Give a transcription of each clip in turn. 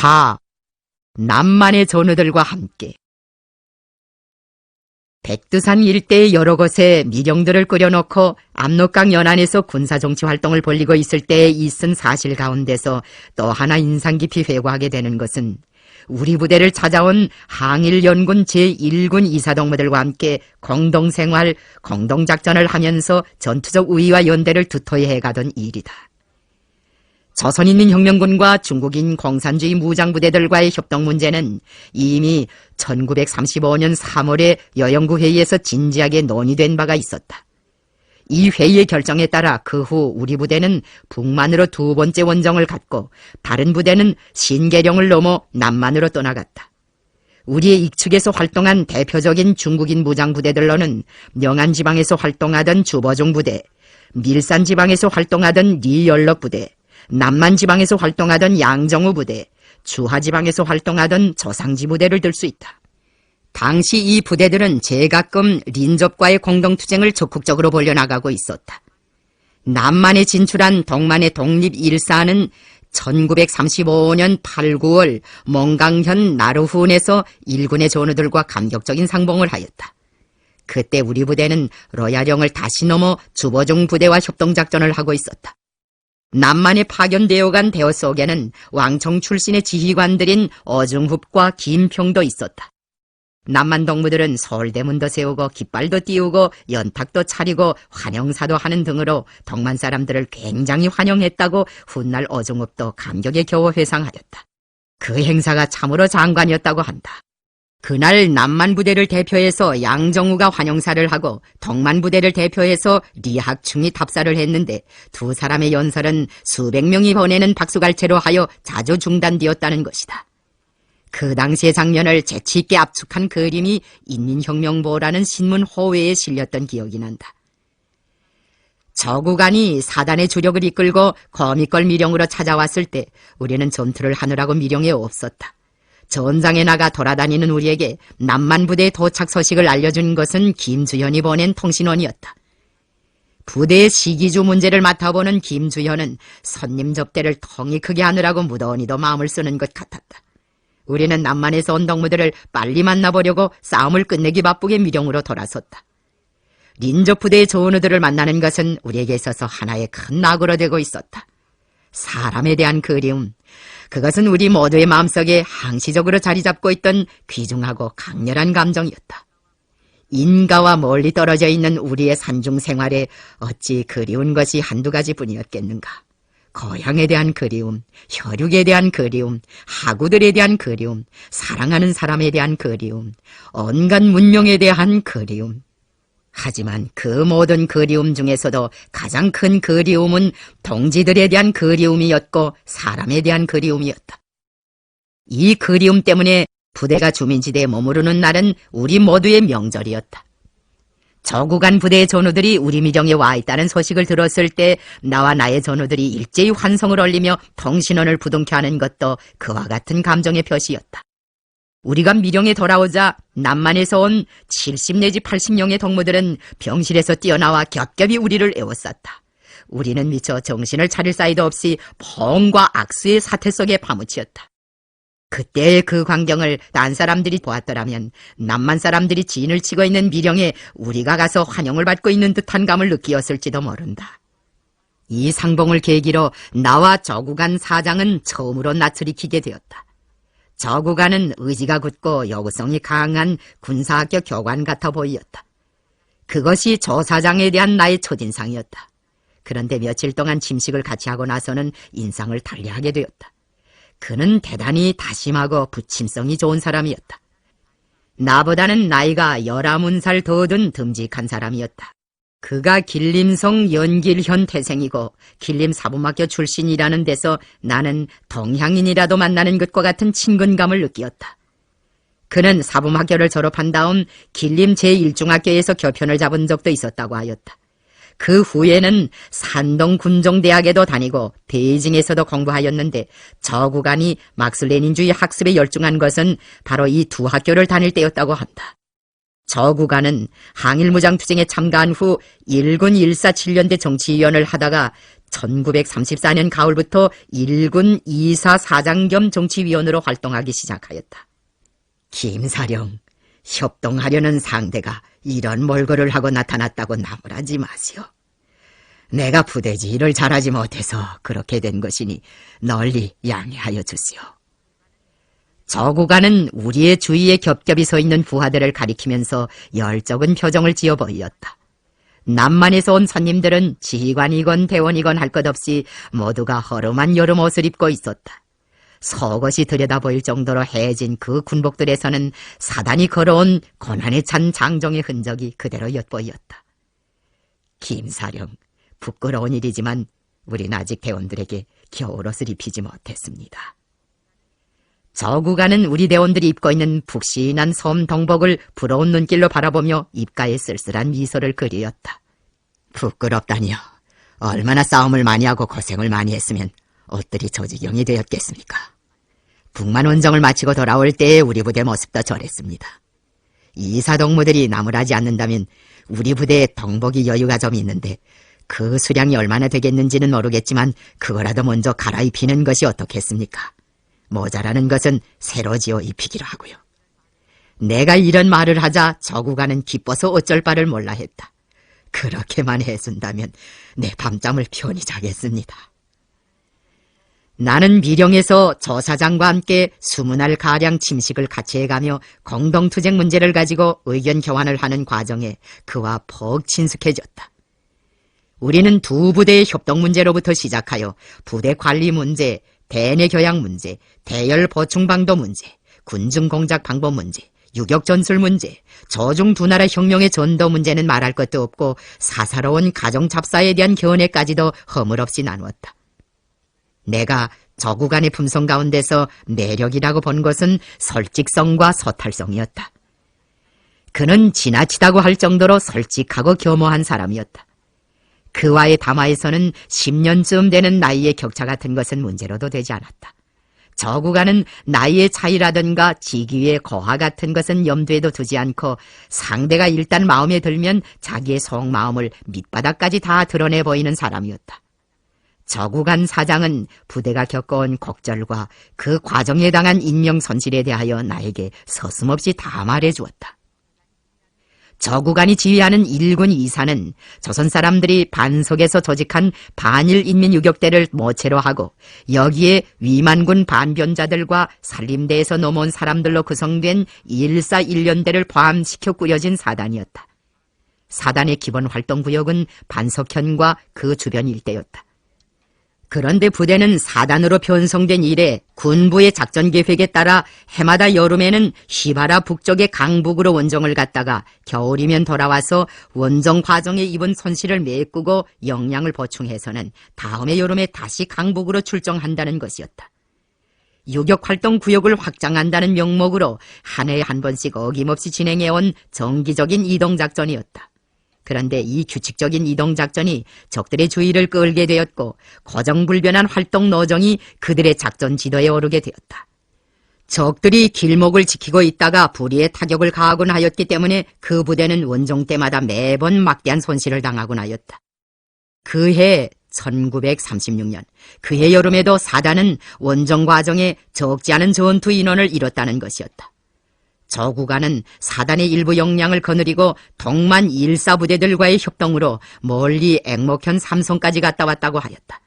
4. 남만의 전우들과 함께. 백두산 일대의 여러 곳에 미령들을 끌여놓고 압록강 연안에서 군사정치 활동을 벌이고 있을 때에 있은 사실 가운데서 또 하나 인상 깊이 회고하게 되는 것은 우리 부대를 찾아온 항일연군 제1군 이사동무들과 함께 공동생활, 공동작전을 하면서 전투적 우위와 연대를 두터이 해가던 일이다. 조선인민혁명군과 중국인 공산주의 무장부대들과의 협동 문제는 이미 1935년 3월에 여영구 회의에서 진지하게 논의된 바가 있었다. 이 회의의 결정에 따라 그 후 우리 부대는 북만으로 두 번째 원정을 갔고 다른 부대는 신계령을 넘어 남만으로 떠나갔다. 우리의 익측에서 활동한 대표적인 중국인 무장부대들로는 영안지방에서 활동하던 주보종 부대, 밀산지방에서 활동하던 리연럭 부대, 남만지방에서 활동하던 양정우 부대, 주하지방에서 활동하던 조상지 부대를 들 수 있다. 당시 이 부대들은 제가끔 린접과의 공동투쟁을 적극적으로 벌여나가고 있었다. 남만에 진출한 동만의 독립일사는 1935년 8, 9월 몽강현 나르훈에서 일군의 전우들과 감격적인 상봉을 하였다. 그때 우리 부대는 로야령을 다시 넘어 주보종 부대와 협동작전을 하고 있었다. 남만에 파견되어 간 대호 속에는 왕청 출신의 지휘관들인 어중흡과 김평도 있었다. 남만 동무들은 서울대문도 세우고 깃발도 띄우고 연탁도 차리고 환영사도 하는 등으로 동만 사람들을 굉장히 환영했다고 훗날 어중흡도 감격에 겨워 회상하였다. 그 행사가 참으로 장관이었다고 한다. 그날 남만 부대를 대표해서 양정우가 환영사를 하고 동만 부대를 대표해서 리학충이 답사를 했는데 두 사람의 연설은 수백 명이 보내는 박수갈채로 하여 자주 중단되었다는 것이다. 그 당시의 장면을 재치있게 압축한 그림이 인민혁명보라는 신문 호외에 실렸던 기억이 난다. 저구간이 사단의 주력을 이끌고 거미걸 미령으로 찾아왔을 때 우리는 전투를 하느라고 미령에 없었다. 전장에 나가 돌아다니는 우리에게 남만 부대의 도착 소식을 알려준 것은 김주현이 보낸 통신원이었다. 부대의 시기주 문제를 맡아보는 김주현은 손님 접대를 통이 크게 하느라고 무더니도 마음을 쓰는 것 같았다. 우리는 남만에서 온 동무들을 빨리 만나보려고 싸움을 끝내기 바쁘게 미령으로 돌아섰다. 린접 부대의 전우들을 만나는 것은 우리에게 있어서 하나의 큰 낙으로 되고 있었다. 사람에 대한 그리움, 그것은 우리 모두의 마음속에 항시적으로 자리 잡고 있던 귀중하고 강렬한 감정이었다. 인가와 멀리 떨어져 있는 우리의 산중 생활에 어찌 그리운 것이 한두 가지뿐이었겠는가. 고향에 대한 그리움, 혈육에 대한 그리움, 하구들에 대한 그리움, 사랑하는 사람에 대한 그리움, 온갖 문명에 대한 그리움. 하지만 그 모든 그리움 중에서도 가장 큰 그리움은 동지들에 대한 그리움이었고 사람에 대한 그리움이었다. 이 그리움 때문에 부대가 주민지대에 머무르는 날은 우리 모두의 명절이었다. 저구간 부대의 전우들이 우리 미령에 와 있다는 소식을 들었을 때 나와 나의 전우들이 일제히 환성을 올리며 통신원을 부둥켜 하는 것도 그와 같은 감정의 표시였다. 우리가 미령에 돌아오자 남만에서 온 70 내지 80명의 동무들은 병실에서 뛰어나와 겹겹이 우리를 에워쌌다. 우리는 미처 정신을 차릴 사이도 없이 펑과 악수의 사태 속에 파묻혔다. 그때의 그 광경을 딴 사람들이 보았더라면 남만 사람들이 진을 치고 있는 미령에 우리가 가서 환영을 받고 있는 듯한 감을 느끼었을지도 모른다. 이 상봉을 계기로 나와 저구간 사장은 처음으로 낯을 익히게 되었다. 저구간은 의지가 굳고 요구성이 강한 군사학교 교관 같아 보이었다. 그것이 조 사장에 대한 나의 첫인상이었다. 그런데 며칠 동안 침식을 같이 하고 나서는 인상을 달리하게 되었다. 그는 대단히 다심하고 부침성이 좋은 사람이었다. 나보다는 나이가 11살 더 든 듬직한 사람이었다. 그가 길림성 연길현 태생이고 길림 사범학교 출신이라는 데서 나는 동향인이라도 만나는 것과 같은 친근감을 느끼었다. 그는 사범학교를 졸업한 다음 길림 제1중학교에서 교편을 잡은 적도 있었다고 하였다. 그 후에는 산동군종대학에도 다니고 베이징에서도 공부하였는데 저구간이 막스레닌주의 학습에 열중한 것은 바로 이 두 학교를 다닐 때였다고 한다. 저구간은 항일무장투쟁에 참가한 후 1군 147연대 정치위원을 하다가 1934년 가을부터 1군 2사 사장 겸 정치위원으로 활동하기 시작하였다. 김사령, 협동하려는 상대가 이런 몰골을 하고 나타났다고 나무라지 마시오. 내가 부대지 일을 잘하지 못해서 그렇게 된 것이니 널리 양해하여 주시오. 저구가는 우리의 주위에 겹겹이 서 있는 부하들을 가리키면서 열적은 표정을 지어 보였다. 남만에서 온 손님들은 지휘관이건 대원이건 할 것 없이 모두가 허름한 여름 옷을 입고 있었다. 속옷이 들여다보일 정도로 해진 그 군복들에서는 사단이 걸어온 고난에 찬 장정의 흔적이 그대로 엿보였다. 김사령, 부끄러운 일이지만 우린 아직 대원들에게 겨울옷을 입히지 못했습니다. 저구가는 우리 대원들이 입고 있는 푹신한 섬 동복을 부러운 눈길로 바라보며 입가에 쓸쓸한 미소를 그리었다. 부끄럽다니요. 얼마나 싸움을 많이 하고 고생을 많이 했으면 옷들이 저 지경이 되었겠습니까? 북만 원정을 마치고 돌아올 때의 우리 부대 모습도 저랬습니다. 이사동무들이 나무라지 않는다면 우리 부대에 동복이 여유가 좀 있는데 그 수량이 얼마나 되겠는지는 모르겠지만 그거라도 먼저 갈아입히는 것이 어떻겠습니까? 모자라는 것은 새로 지어 입히기로 하고요. 내가 이런 말을 하자 저구가는 기뻐서 어쩔 바를 몰라 했다. 그렇게만 해준다면 내 밤잠을 편히 자겠습니다. 나는 미령에서 저 사장과 함께 20알가량 침식을 같이 해가며 공동투쟁 문제를 가지고 의견 교환을 하는 과정에 그와 퍽 친숙해졌다. 우리는 두 부대의 협동 문제로부터 시작하여 부대 관리 문제, 대내 교양 문제, 대열 보충 방도 문제, 군중 공작 방법 문제, 유격 전술 문제, 저중 두 나라 혁명의 전도 문제는 말할 것도 없고 사사로운 가정 잡사에 대한 견해까지도 허물없이 나누었다. 내가 저구간의 품성 가운데서 매력이라고 본 것은 솔직성과 소탈성이었다. 그는 지나치다고 할 정도로 솔직하고 겸허한 사람이었다. 그와의 담화에서는 10년쯤 되는 나이의 격차 같은 것은 문제로도 되지 않았다. 저구가는 나이의 차이라든가 직위의 고하 같은 것은 염두에도 두지 않고 상대가 일단 마음에 들면 자기의 속마음을 밑바닥까지 다 드러내 보이는 사람이었다. 저구간 사장은 부대가 겪어온 곡절과 그 과정에 당한 인명손실에 대하여 나에게 서슴없이 다 말해주었다. 저구간이 지휘하는 1군 2사는 조선 사람들이 반석에서 조직한 반일 인민유격대를 모체로 하고 여기에 위만군 반변자들과 산림대에서 넘어온 사람들로 구성된 1사 1년대를 포함시켜 꾸려진 사단이었다. 사단의 기본 활동구역은 반석현과 그 주변 일대였다. 그런데 부대는 사단으로 편성된 이래 군부의 작전 계획에 따라 해마다 여름에는 시바라 북쪽의 강북으로 원정을 갔다가 겨울이면 돌아와서 원정 과정에 입은 손실을 메꾸고 역량을 보충해서는 다음해 여름에 다시 강북으로 출정한다는 것이었다. 유격활동 구역을 확장한다는 명목으로 한 해에 한 번씩 어김없이 진행해온 정기적인 이동작전이었다. 그런데 이 규칙적인 이동작전이 적들의 주의를 끌게 되었고 고정불변한 활동 노정이 그들의 작전 지도에 오르게 되었다. 적들이 길목을 지키고 있다가 불의의 타격을 가하곤 하였기 때문에 그 부대는 원정 때마다 매번 막대한 손실을 당하곤 하였다. 그해 1936년 그해 여름에도 사단은 원정 과정에 적지 않은 전투 인원을 잃었다는 것이었다. 저구간은 사단의 일부 역량을 거느리고 동만 1사 부대들과의 협동으로 멀리 앵목현 삼성까지 갔다 왔다고 하였다.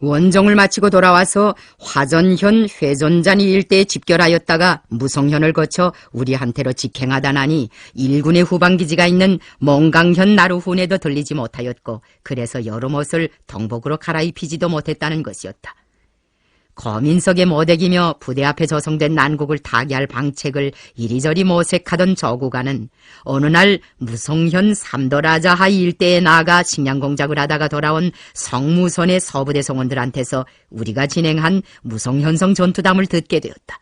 원정을 마치고 돌아와서 화전현 회전잔이 일대에 집결하였다가 무성현을 거쳐 우리한테로 직행하다 나니 1군의 후방기지가 있는 몽강현 나루훈에도 들리지 못하였고 그래서 여름옷을 동복으로 갈아입히지도 못했다는 것이었다. 거민석의 모대기며 부대 앞에 조성된 난국을 타개할 방책을 이리저리 모색하던 저구가는 어느 날 무성현 삼도라자하 일대에 나가 식량공작을 하다가 돌아온 성무선의 서부대 성원들한테서 우리가 진행한 무성현성 전투담을 듣게 되었다.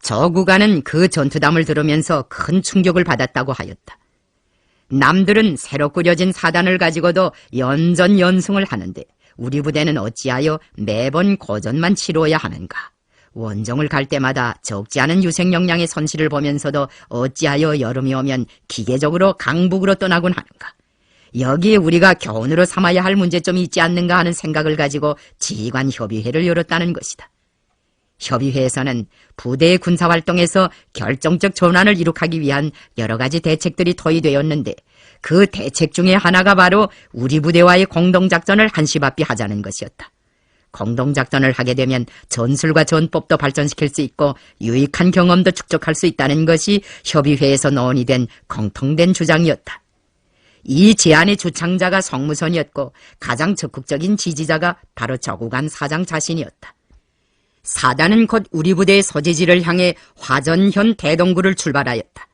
저구가는 그 전투담을 들으면서 큰 충격을 받았다고 하였다. 남들은 새로 꾸려진 사단을 가지고도 연전연승을 하는데 우리 부대는 어찌하여 매번 고전만 치루어야 하는가? 원정을 갈 때마다 적지 않은 유생 역량의 손실을 보면서도 어찌하여 여름이 오면 기계적으로 강북으로 떠나곤 하는가? 여기에 우리가 교훈으로 삼아야 할 문제점이 있지 않는가 하는 생각을 가지고 지휘관협의회를 열었다는 것이다. 협의회에서는 부대의 군사활동에서 결정적 전환을 이룩하기 위한 여러 가지 대책들이 토의되었는데 그 대책 중에 하나가 바로 우리 부대와의 공동작전을 한시바삐 하자는 것이었다. 공동작전을 하게 되면 전술과 전법도 발전시킬 수 있고 유익한 경험도 축적할 수 있다는 것이 협의회에서 논의된 공통된 주장이었다. 이 제안의 주창자가 성무선이었고 가장 적극적인 지지자가 바로 저구간 사장 자신이었다. 사단은 곧 우리 부대의 소재지를 향해 화전현 대동구를 출발하였다.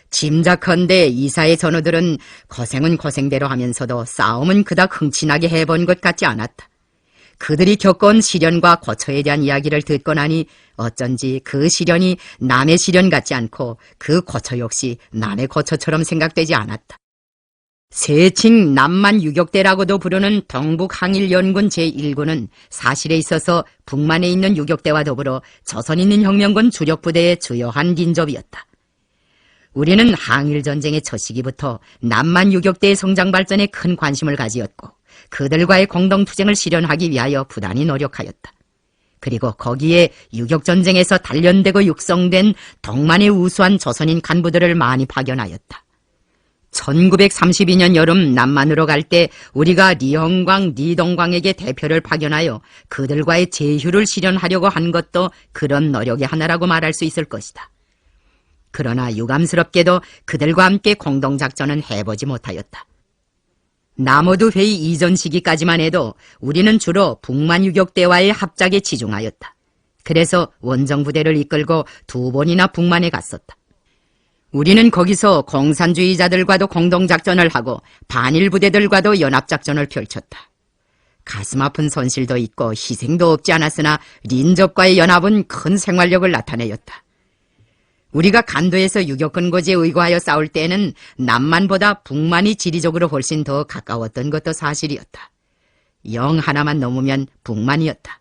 짐작컨대 이사의 전우들은 고생은 고생대로 하면서도 싸움은 그닥 흥친하게 해본 것 같지 않았다. 그들이 겪어온 시련과 고초에 대한 이야기를 듣고 나니 어쩐지 그 시련이 남의 시련 같지 않고 그 고초 역시 남의 고초처럼 생각되지 않았다. 세칭 남만 유격대라고도 부르는 동북항일연군 제1군은 사실에 있어서 북만에 있는 유격대와 더불어 조선인민혁명군 주력부대의 주요한 인접이었다. 우리는 항일전쟁의 첫 시기부터 남만 유격대의 성장 발전에 큰 관심을 가지었고 그들과의 공동투쟁을 실현하기 위하여 부단히 노력하였다. 그리고 거기에 유격전쟁에서 단련되고 육성된 동만의 우수한 조선인 간부들을 많이 파견하였다. 1932년 여름 남만으로 갈 때 우리가 리형광, 리동광에게 대표를 파견하여 그들과의 제휴를 실현하려고 한 것도 그런 노력의 하나라고 말할 수 있을 것이다. 그러나 유감스럽게도 그들과 함께 공동작전은 해보지 못하였다. 남호두 회의 이전 시기까지만 해도 우리는 주로 북만 유격대와의 합작에 치중하였다. 그래서 원정부대를 이끌고 2번이나 북만에 갔었다. 우리는 거기서 공산주의자들과도 공동작전을 하고 반일 부대들과도 연합작전을 펼쳤다. 가슴 아픈 손실도 있고 희생도 없지 않았으나 린접과의 연합은 큰 생활력을 나타내었다. 우리가 간도에서 유격근거지에 의거하여 싸울 때에는 남만보다 북만이 지리적으로 훨씬 더 가까웠던 것도 사실이었다. 영 하나만 넘으면 북만이었다.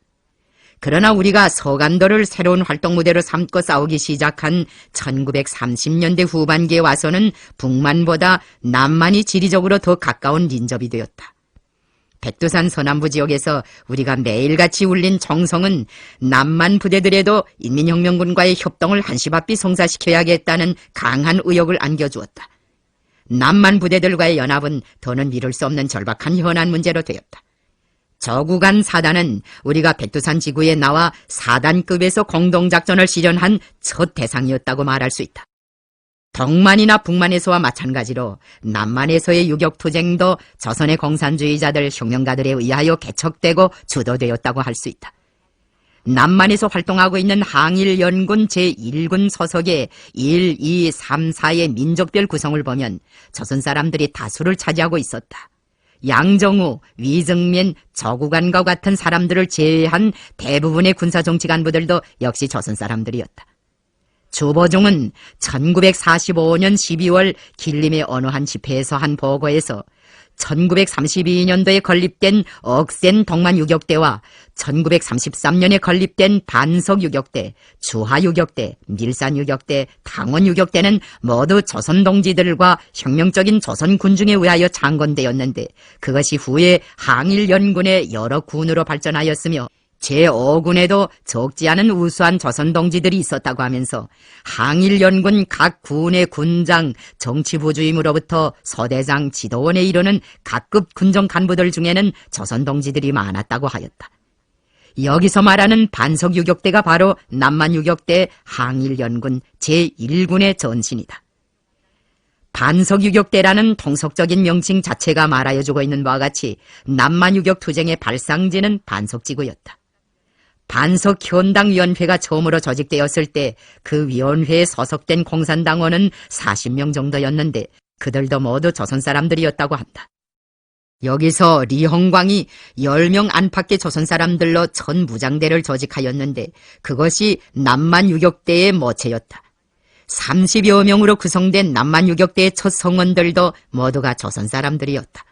그러나 우리가 서간도를 새로운 활동무대로 삼고 싸우기 시작한 1930년대 후반기에 와서는 북만보다 남만이 지리적으로 더 가까운 린접이 되었다. 백두산 서남부 지역에서 우리가 매일같이 울린 총성은 남만 부대들에도 인민혁명군과의 협동을 한시바삐 성사시켜야겠다는 강한 의욕을 안겨주었다. 남만 부대들과의 연합은 더는 미룰 수 없는 절박한 현안 문제로 되었다. 저구간 사단은 우리가 백두산 지구에 나와 사단급에서 공동작전을 실현한 첫 대상이었다고 말할 수 있다. 동만이나 북만에서와 마찬가지로 남만에서의 유격투쟁도 조선의 공산주의자들 혁명가들에 의하여 개척되고 주도되었다고 할 수 있다. 남만에서 활동하고 있는 항일연군 제1군 소속의 1, 2, 3, 4의 민족별 구성을 보면 조선 사람들이 다수를 차지하고 있었다. 양정우, 위정면, 저구간과 같은 사람들을 제외한 대부분의 군사정치 간부들도 역시 조선 사람들이었다. 주보종은 1945년 12월 길림의 어느 한 집회에서 한 보고에서 1932년도에 건립된 억센 동만 유격대와 1933년에 건립된 반석 유격대, 주하 유격대, 밀산 유격대, 당원 유격대는 모두 조선 동지들과 혁명적인 조선 군중에 의하여 창건되었는데 그것이 후에 항일연군의 여러 군으로 발전하였으며 제5군에도 적지 않은 우수한 조선 동지들이 있었다고 하면서 항일연군 각 군의 군장, 정치부주임으로부터 소대장, 지도원에 이르는 각급 군정 간부들 중에는 조선 동지들이 많았다고 하였다. 여기서 말하는 반석유격대가 바로 남만유격대 항일연군 제1군의 전신이다. 반석유격대라는 통속적인 명칭 자체가 말하여주고 있는 바와 같이 남만유격 투쟁의 발상지는 반석지구였다. 반석현당위원회가 처음으로 조직되었을 때 그 위원회에 소속된 공산당원은 40명 정도였는데 그들도 모두 조선 사람들이었다고 한다. 여기서 리홍광이 10명 안팎의 조선 사람들로 천 무장대를 조직하였는데 그것이 남만유격대의 모체였다. 30여 명으로 구성된 남만유격대의 첫 성원들도 모두가 조선 사람들이었다.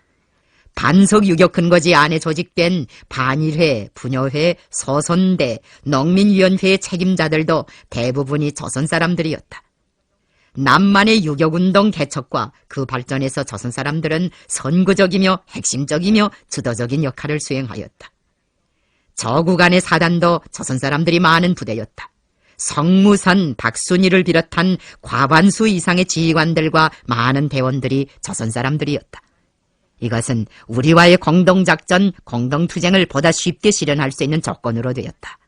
반석유격근거지 안에 조직된 반일회, 분여회, 소선대, 농민위원회의 책임자들도 대부분이 조선 사람들이었다. 남만의 유격운동 개척과 그 발전에서 조선 사람들은 선구적이며 핵심적이며 주도적인 역할을 수행하였다. 저 구간의 사단도 조선 사람들이 많은 부대였다. 성무선, 박순희를 비롯한 과반수 이상의 지휘관들과 많은 대원들이 조선 사람들이었다. 이것은 우리와의 공동작전, 공동투쟁을 보다 쉽게 실현할 수 있는 조건으로 되었다.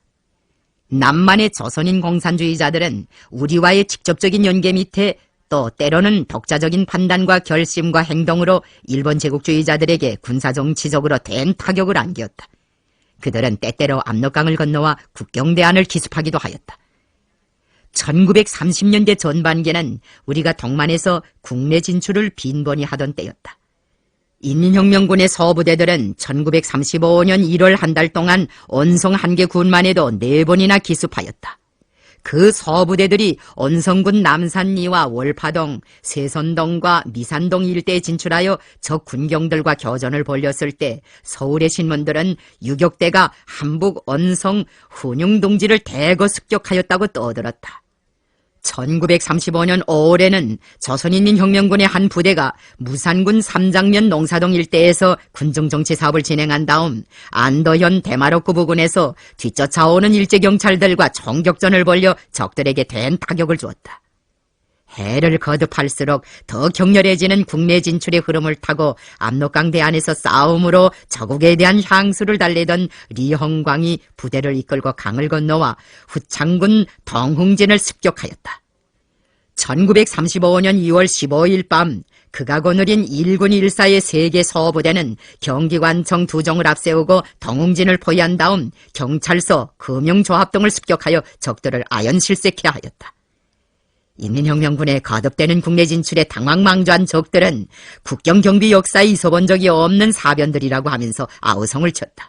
남만의 조선인 공산주의자들은 우리와의 직접적인 연계 밑에 또 때로는 독자적인 판단과 결심과 행동으로 일본 제국주의자들에게 군사정치적으로 된 타격을 안겼다. 그들은 때때로 압록강을 건너와 국경대안을 기습하기도 하였다. 1930년대 전반기는 우리가 동만에서 국내 진출을 빈번히 하던 때였다. 인민혁명군의 서부대들은 1935년 1월 한 달 동안 온성 한 개 군만 해도 4번이나 기습하였다. 그 서부대들이 온성군 남산리와 월파동, 세선동과 미산동 일대에 진출하여 적 군경들과 교전을 벌였을 때 서울의 신문들은 유격대가 한북 온성 훈융동지를 대거 습격하였다고 떠들었다. 1935년 5월에는 조선인민혁명군의 한 부대가 무산군 삼장면 농사동 일대에서 군중정치 사업을 진행한 다음 안도현 대마로구 부근에서 뒤쫓아오는 일제경찰들과 총격전을 벌여 적들에게 된 타격을 주었다. 해를 거듭할수록 더 격렬해지는 국내 진출의 흐름을 타고 압록강 대안에서 싸움으로 저국에 대한 향수를 달래던 리홍광이 부대를 이끌고 강을 건너와 후창군 동흥진을 습격하였다. 1935년 2월 15일 밤 극악을 누린 1군 1사의 3개 서부대는 경기관청 2종을 앞세우고 동흥진을 포위한 다음 경찰서, 금융조합 등을 습격하여 적들을 아연실색케 하였다. 인민혁명군의 거듭되는 국내 진출에 당황망조한 적들은 국경경비 역사에 있어본 적이 없는 사변들이라고 하면서 아우성을 쳤다.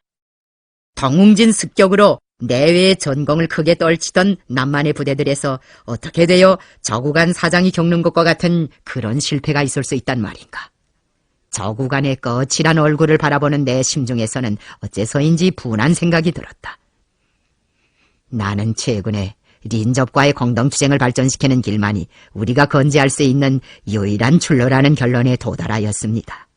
동흥진 습격으로 내외의 전공을 크게 떨치던 남만의 부대들에서 어떻게 되어 저구간 사장이 겪는 것과 같은 그런 실패가 있을 수 있단 말인가. 저구간의 거칠한 얼굴을 바라보는 내 심중에서는 어째서인지 분한 생각이 들었다. 나는 최근에 린접과의 공동투쟁을 발전시키는 길만이 우리가 건재할 수 있는 유일한 출로라는 결론에 도달하였습니다.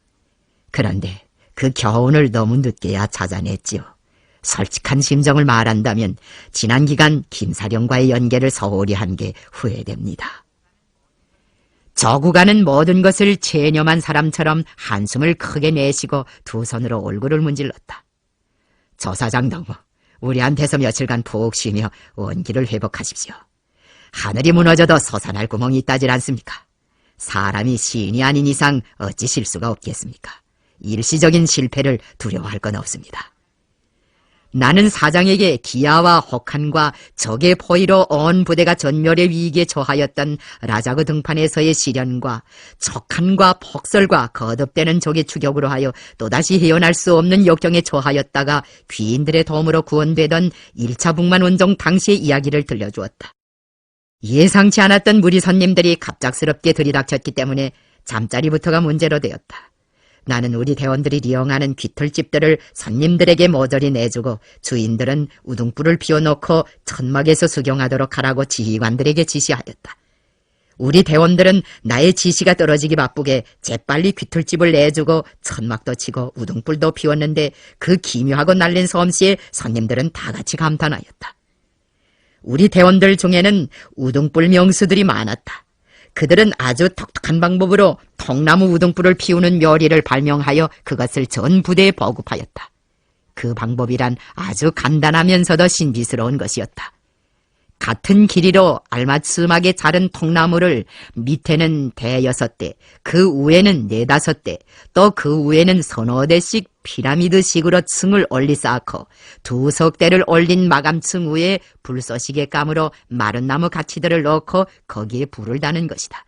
그런데 그 교훈을 너무 늦게야 찾아냈지요. 솔직한 심정을 말한다면 지난 기간 김사령과의 연계를 소홀히 한 게 후회됩니다. 저구간은 모든 것을 체념한 사람처럼 한숨을 크게 내쉬고 두 손으로 얼굴을 문질렀다. 조 사장 동무, 우리한테서 며칠간 푹 쉬며 원기를 회복하십시오. 하늘이 무너져도 솟아날 구멍이 있다질 않습니까? 사람이 신이 아닌 이상 어찌 실수가 없겠습니까? 일시적인 실패를 두려워할 건 없습니다. 나는 사장에게 기아와 혹한과 적의 포위로 온 부대가 전멸의 위기에 처하였던 라자그 등판에서의 시련과 척한과 폭설과 거듭되는 적의 추격으로 하여 또다시 헤어날 수 없는 역경에 처하였다가 귀인들의 도움으로 구원되던 1차 북만운동 당시의 이야기를 들려주었다. 예상치 않았던 무리 손님들이 갑작스럽게 들이닥쳤기 때문에 잠자리부터가 문제로 되었다. 나는 우리 대원들이 이용하는 귀털집들을 손님들에게 모조리 내주고 주인들은 우등불을 피워놓고 천막에서 수경하도록 하라고 지휘관들에게 지시하였다. 우리 대원들은 나의 지시가 떨어지기 바쁘게 재빨리 귀털집을 내주고 천막도 치고 우등불도 피웠는데 그 기묘하고 날린 솜씨에 손님들은 다 같이 감탄하였다. 우리 대원들 중에는 우등불 명수들이 많았다. 그들은 아주 독특한 방법으로 통나무 우등불을 피우는 묘리를 발명하여 그것을 전 부대에 보급하였다. 그 방법이란 아주 간단하면서도 신비스러운 것이었다. 같은 길이로 알맞춤하게 자른 통나무를 밑에는 6대, 그 위에는 4-5대, 또 그 위에는 서너 대씩 피라미드식으로 층을 올리 쌓고 2석 대를 올린 마감층 위에 불쏘시개 감으로 마른 나무 가치들을 넣고 거기에 불을 다는 것이다.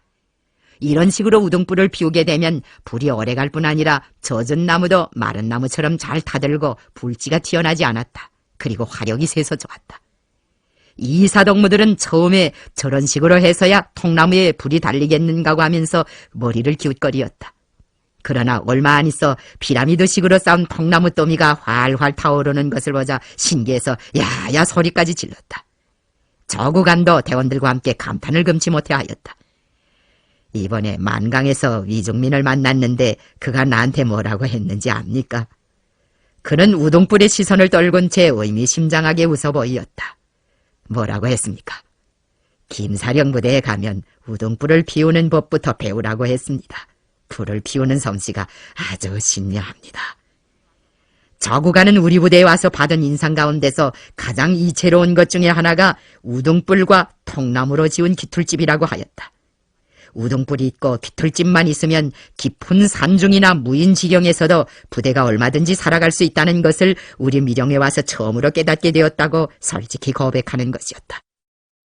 이런 식으로 우등불을 피우게 되면 불이 오래갈 뿐 아니라 젖은 나무도 마른 나무처럼 잘 타들고 불지가 튀어나지 않았다. 그리고 화력이 세서 좋았다. 이사동무들은 처음에 저런 식으로 해서야 통나무에 불이 달리겠는가고 하면서 머리를 기웃거리었다. 그러나 얼마 안 있어 피라미드식으로 쌓은 통나무 더미가 활활 타오르는 것을 보자 신기해서 야야 소리까지 질렀다. 저구간도 대원들과 함께 감탄을 금치 못해 하였다. 이번에 만강에서 위중민을 만났는데 그가 나한테 뭐라고 했는지 압니까? 그는 우동불의 시선을 떨군 채 의미심장하게 웃어 보이었다. 뭐라고 했습니까? 김사령 부대에 가면 우동불을 피우는 법부터 배우라고 했습니다. 불을 피우는 솜씨가 아주 신묘합니다. 저구가는 우리 부대에 와서 받은 인상 가운데서 가장 이채로운 것 중에 하나가 우동불과 통나무로 지은 기틀집이라고 하였다. 우동불이 있고 기틀집만 있으면 깊은 산중이나 무인 지경에서도 부대가 얼마든지 살아갈 수 있다는 것을 우리 미령에 와서 처음으로 깨닫게 되었다고 솔직히 고백하는 것이었다.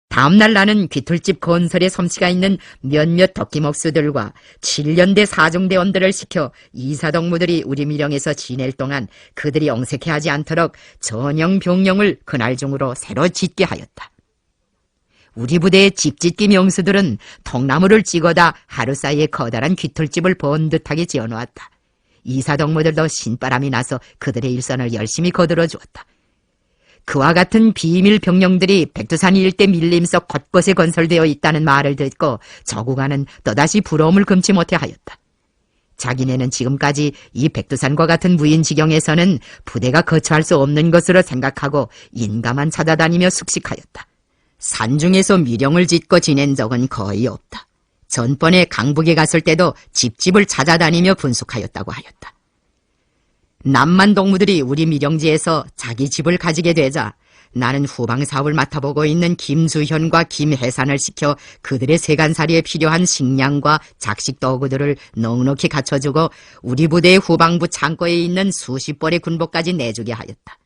다음날 나는 귀틀집 건설에 솜씨가 있는 몇몇 덕기목수들과 7년대 사중대원들을 시켜 이사동무들이 우리 미령에서 지낼 동안 그들이 엉색해하지 않도록 전형 병령을 그날 중으로 새로 짓게 하였다. 우리 부대의 집짓기 명수들은 통나무를 찍어다 하루 사이에 커다란 귀틀집을 번듯하게 지어놓았다. 이사동무들도 신바람이 나서 그들의 일선을 열심히 거들어 주었다. 그와 같은 비밀 병령들이 백두산 일대 밀림석 곳곳에 건설되어 있다는 말을 듣고 저구가는 또다시 부러움을 금치 못해 하였다. 자기네는 지금까지 이 백두산과 같은 무인지경에서는 부대가 거처할 수 없는 것으로 생각하고 인가만 찾아다니며 숙식하였다. 산중에서 미령을 짓고 지낸 적은 거의 없다. 전번에 강북에 갔을 때도 집집을 찾아다니며 분숙하였다고 하였다. 남만 동무들이 우리 미령지에서 자기 집을 가지게 되자 나는 후방 사업을 맡아보고 있는 김수현과 김혜산을 시켜 그들의 세간살이에 필요한 식량과 작식 도구들을 넉넉히 갖춰주고 우리 부대의 후방부 창고에 있는 수십 벌의 군복까지 내주게 하였다.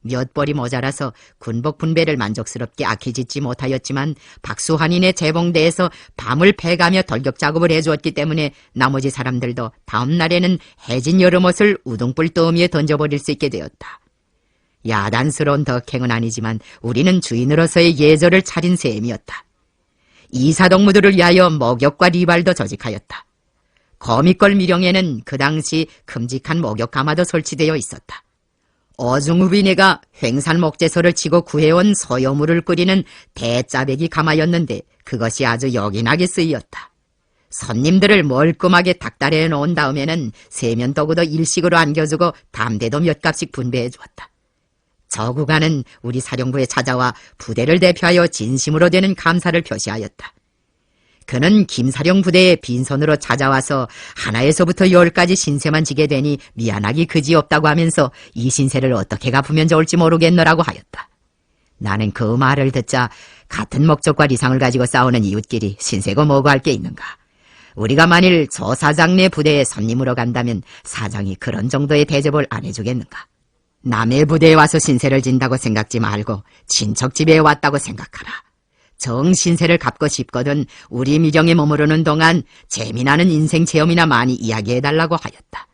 몇 벌이 모자라서 군복 분배를 만족스럽게 아끼짓지 못하였지만 박수환인의 재봉대에서 밤을 패가며 돌격 작업을 해주었기 때문에 나머지 사람들도 다음 날에는 해진 여름옷을 우동불 더미에 던져버릴 수 있게 되었다. 야단스러운 덕행은 아니지만 우리는 주인으로서의 예절을 차린 셈이었다. 이사동무들을 위하여 목욕과 리발도 조직하였다. 거미꼴 미령에는 그 당시 큼직한 목욕가마도 설치되어 있었다. 어중후비네가 횡산 목재소를 치고 구해온 소요물을 끓이는 대짜배기 가마였는데 그것이 아주 요긴하게 쓰이었다. 손님들을 멀끔하게 닥달해 놓은 다음에는 세면도구도 일식으로 안겨주고 담대도 몇 값씩 분배해 주었다. 저구가는 우리 사령부에 찾아와 부대를 대표하여 진심으로 되는 감사를 표시하였다. 그는 김사령 부대에 빈손으로 찾아와서 하나에서부터 10까지 신세만 지게 되니 미안하기 그지없다고 하면서 이 신세를 어떻게 갚으면 좋을지 모르겠노라고 하였다. 나는 그 말을 듣자 같은 목적과 리상을 가지고 싸우는 이웃끼리 신세고 뭐고 할 게 있는가. 우리가 만일 조 사장네 부대에 손님으로 간다면 사장이 그런 정도의 대접을 안 해주겠는가. 남의 부대에 와서 신세를 진다고 생각지 말고 친척 집에 왔다고 생각하라. 정신세를 갚고 싶거든 우리 미령에 머무르는 동안 재미나는 인생 체험이나 많이 이야기해달라고 하였다.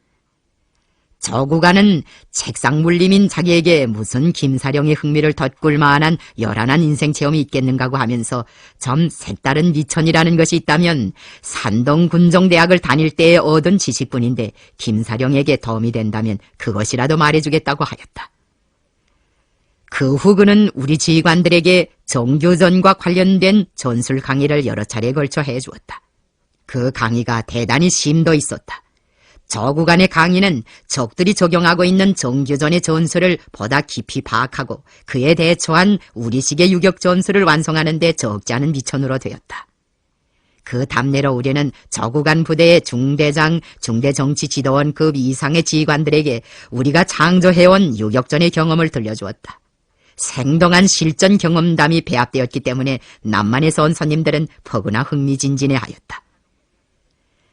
저구가는 책상 물림인 자기에게 무슨 김사령의 흥미를 덧굴 만한 요란한 인생 체험이 있겠는가고 하면서 좀 색다른 미천이라는 것이 있다면 산동군정대학을 다닐 때에 얻은 지식뿐인데 김사령에게 도움이 된다면 그것이라도 말해주겠다고 하였다. 그 후 그는 우리 지휘관들에게 정교전과 관련된 전술 강의를 여러 차례에 걸쳐 해주었다. 그 강의가 대단히 심도 있었다. 저구간의 강의는 적들이 적용하고 있는 정교전의 전술을 보다 깊이 파악하고 그에 대처한 우리식의 유격 전술을 완성하는 데 적지 않은 미천으로 되었다. 그 답례로 우리는 저구간 부대의 중대장, 중대정치지도원급 이상의 지휘관들에게 우리가 창조해온 유격전의 경험을 들려주었다. 생동한 실전 경험담이 배합되었기 때문에 남만에서 온 손님들은 포구나 흥미진진해하였다.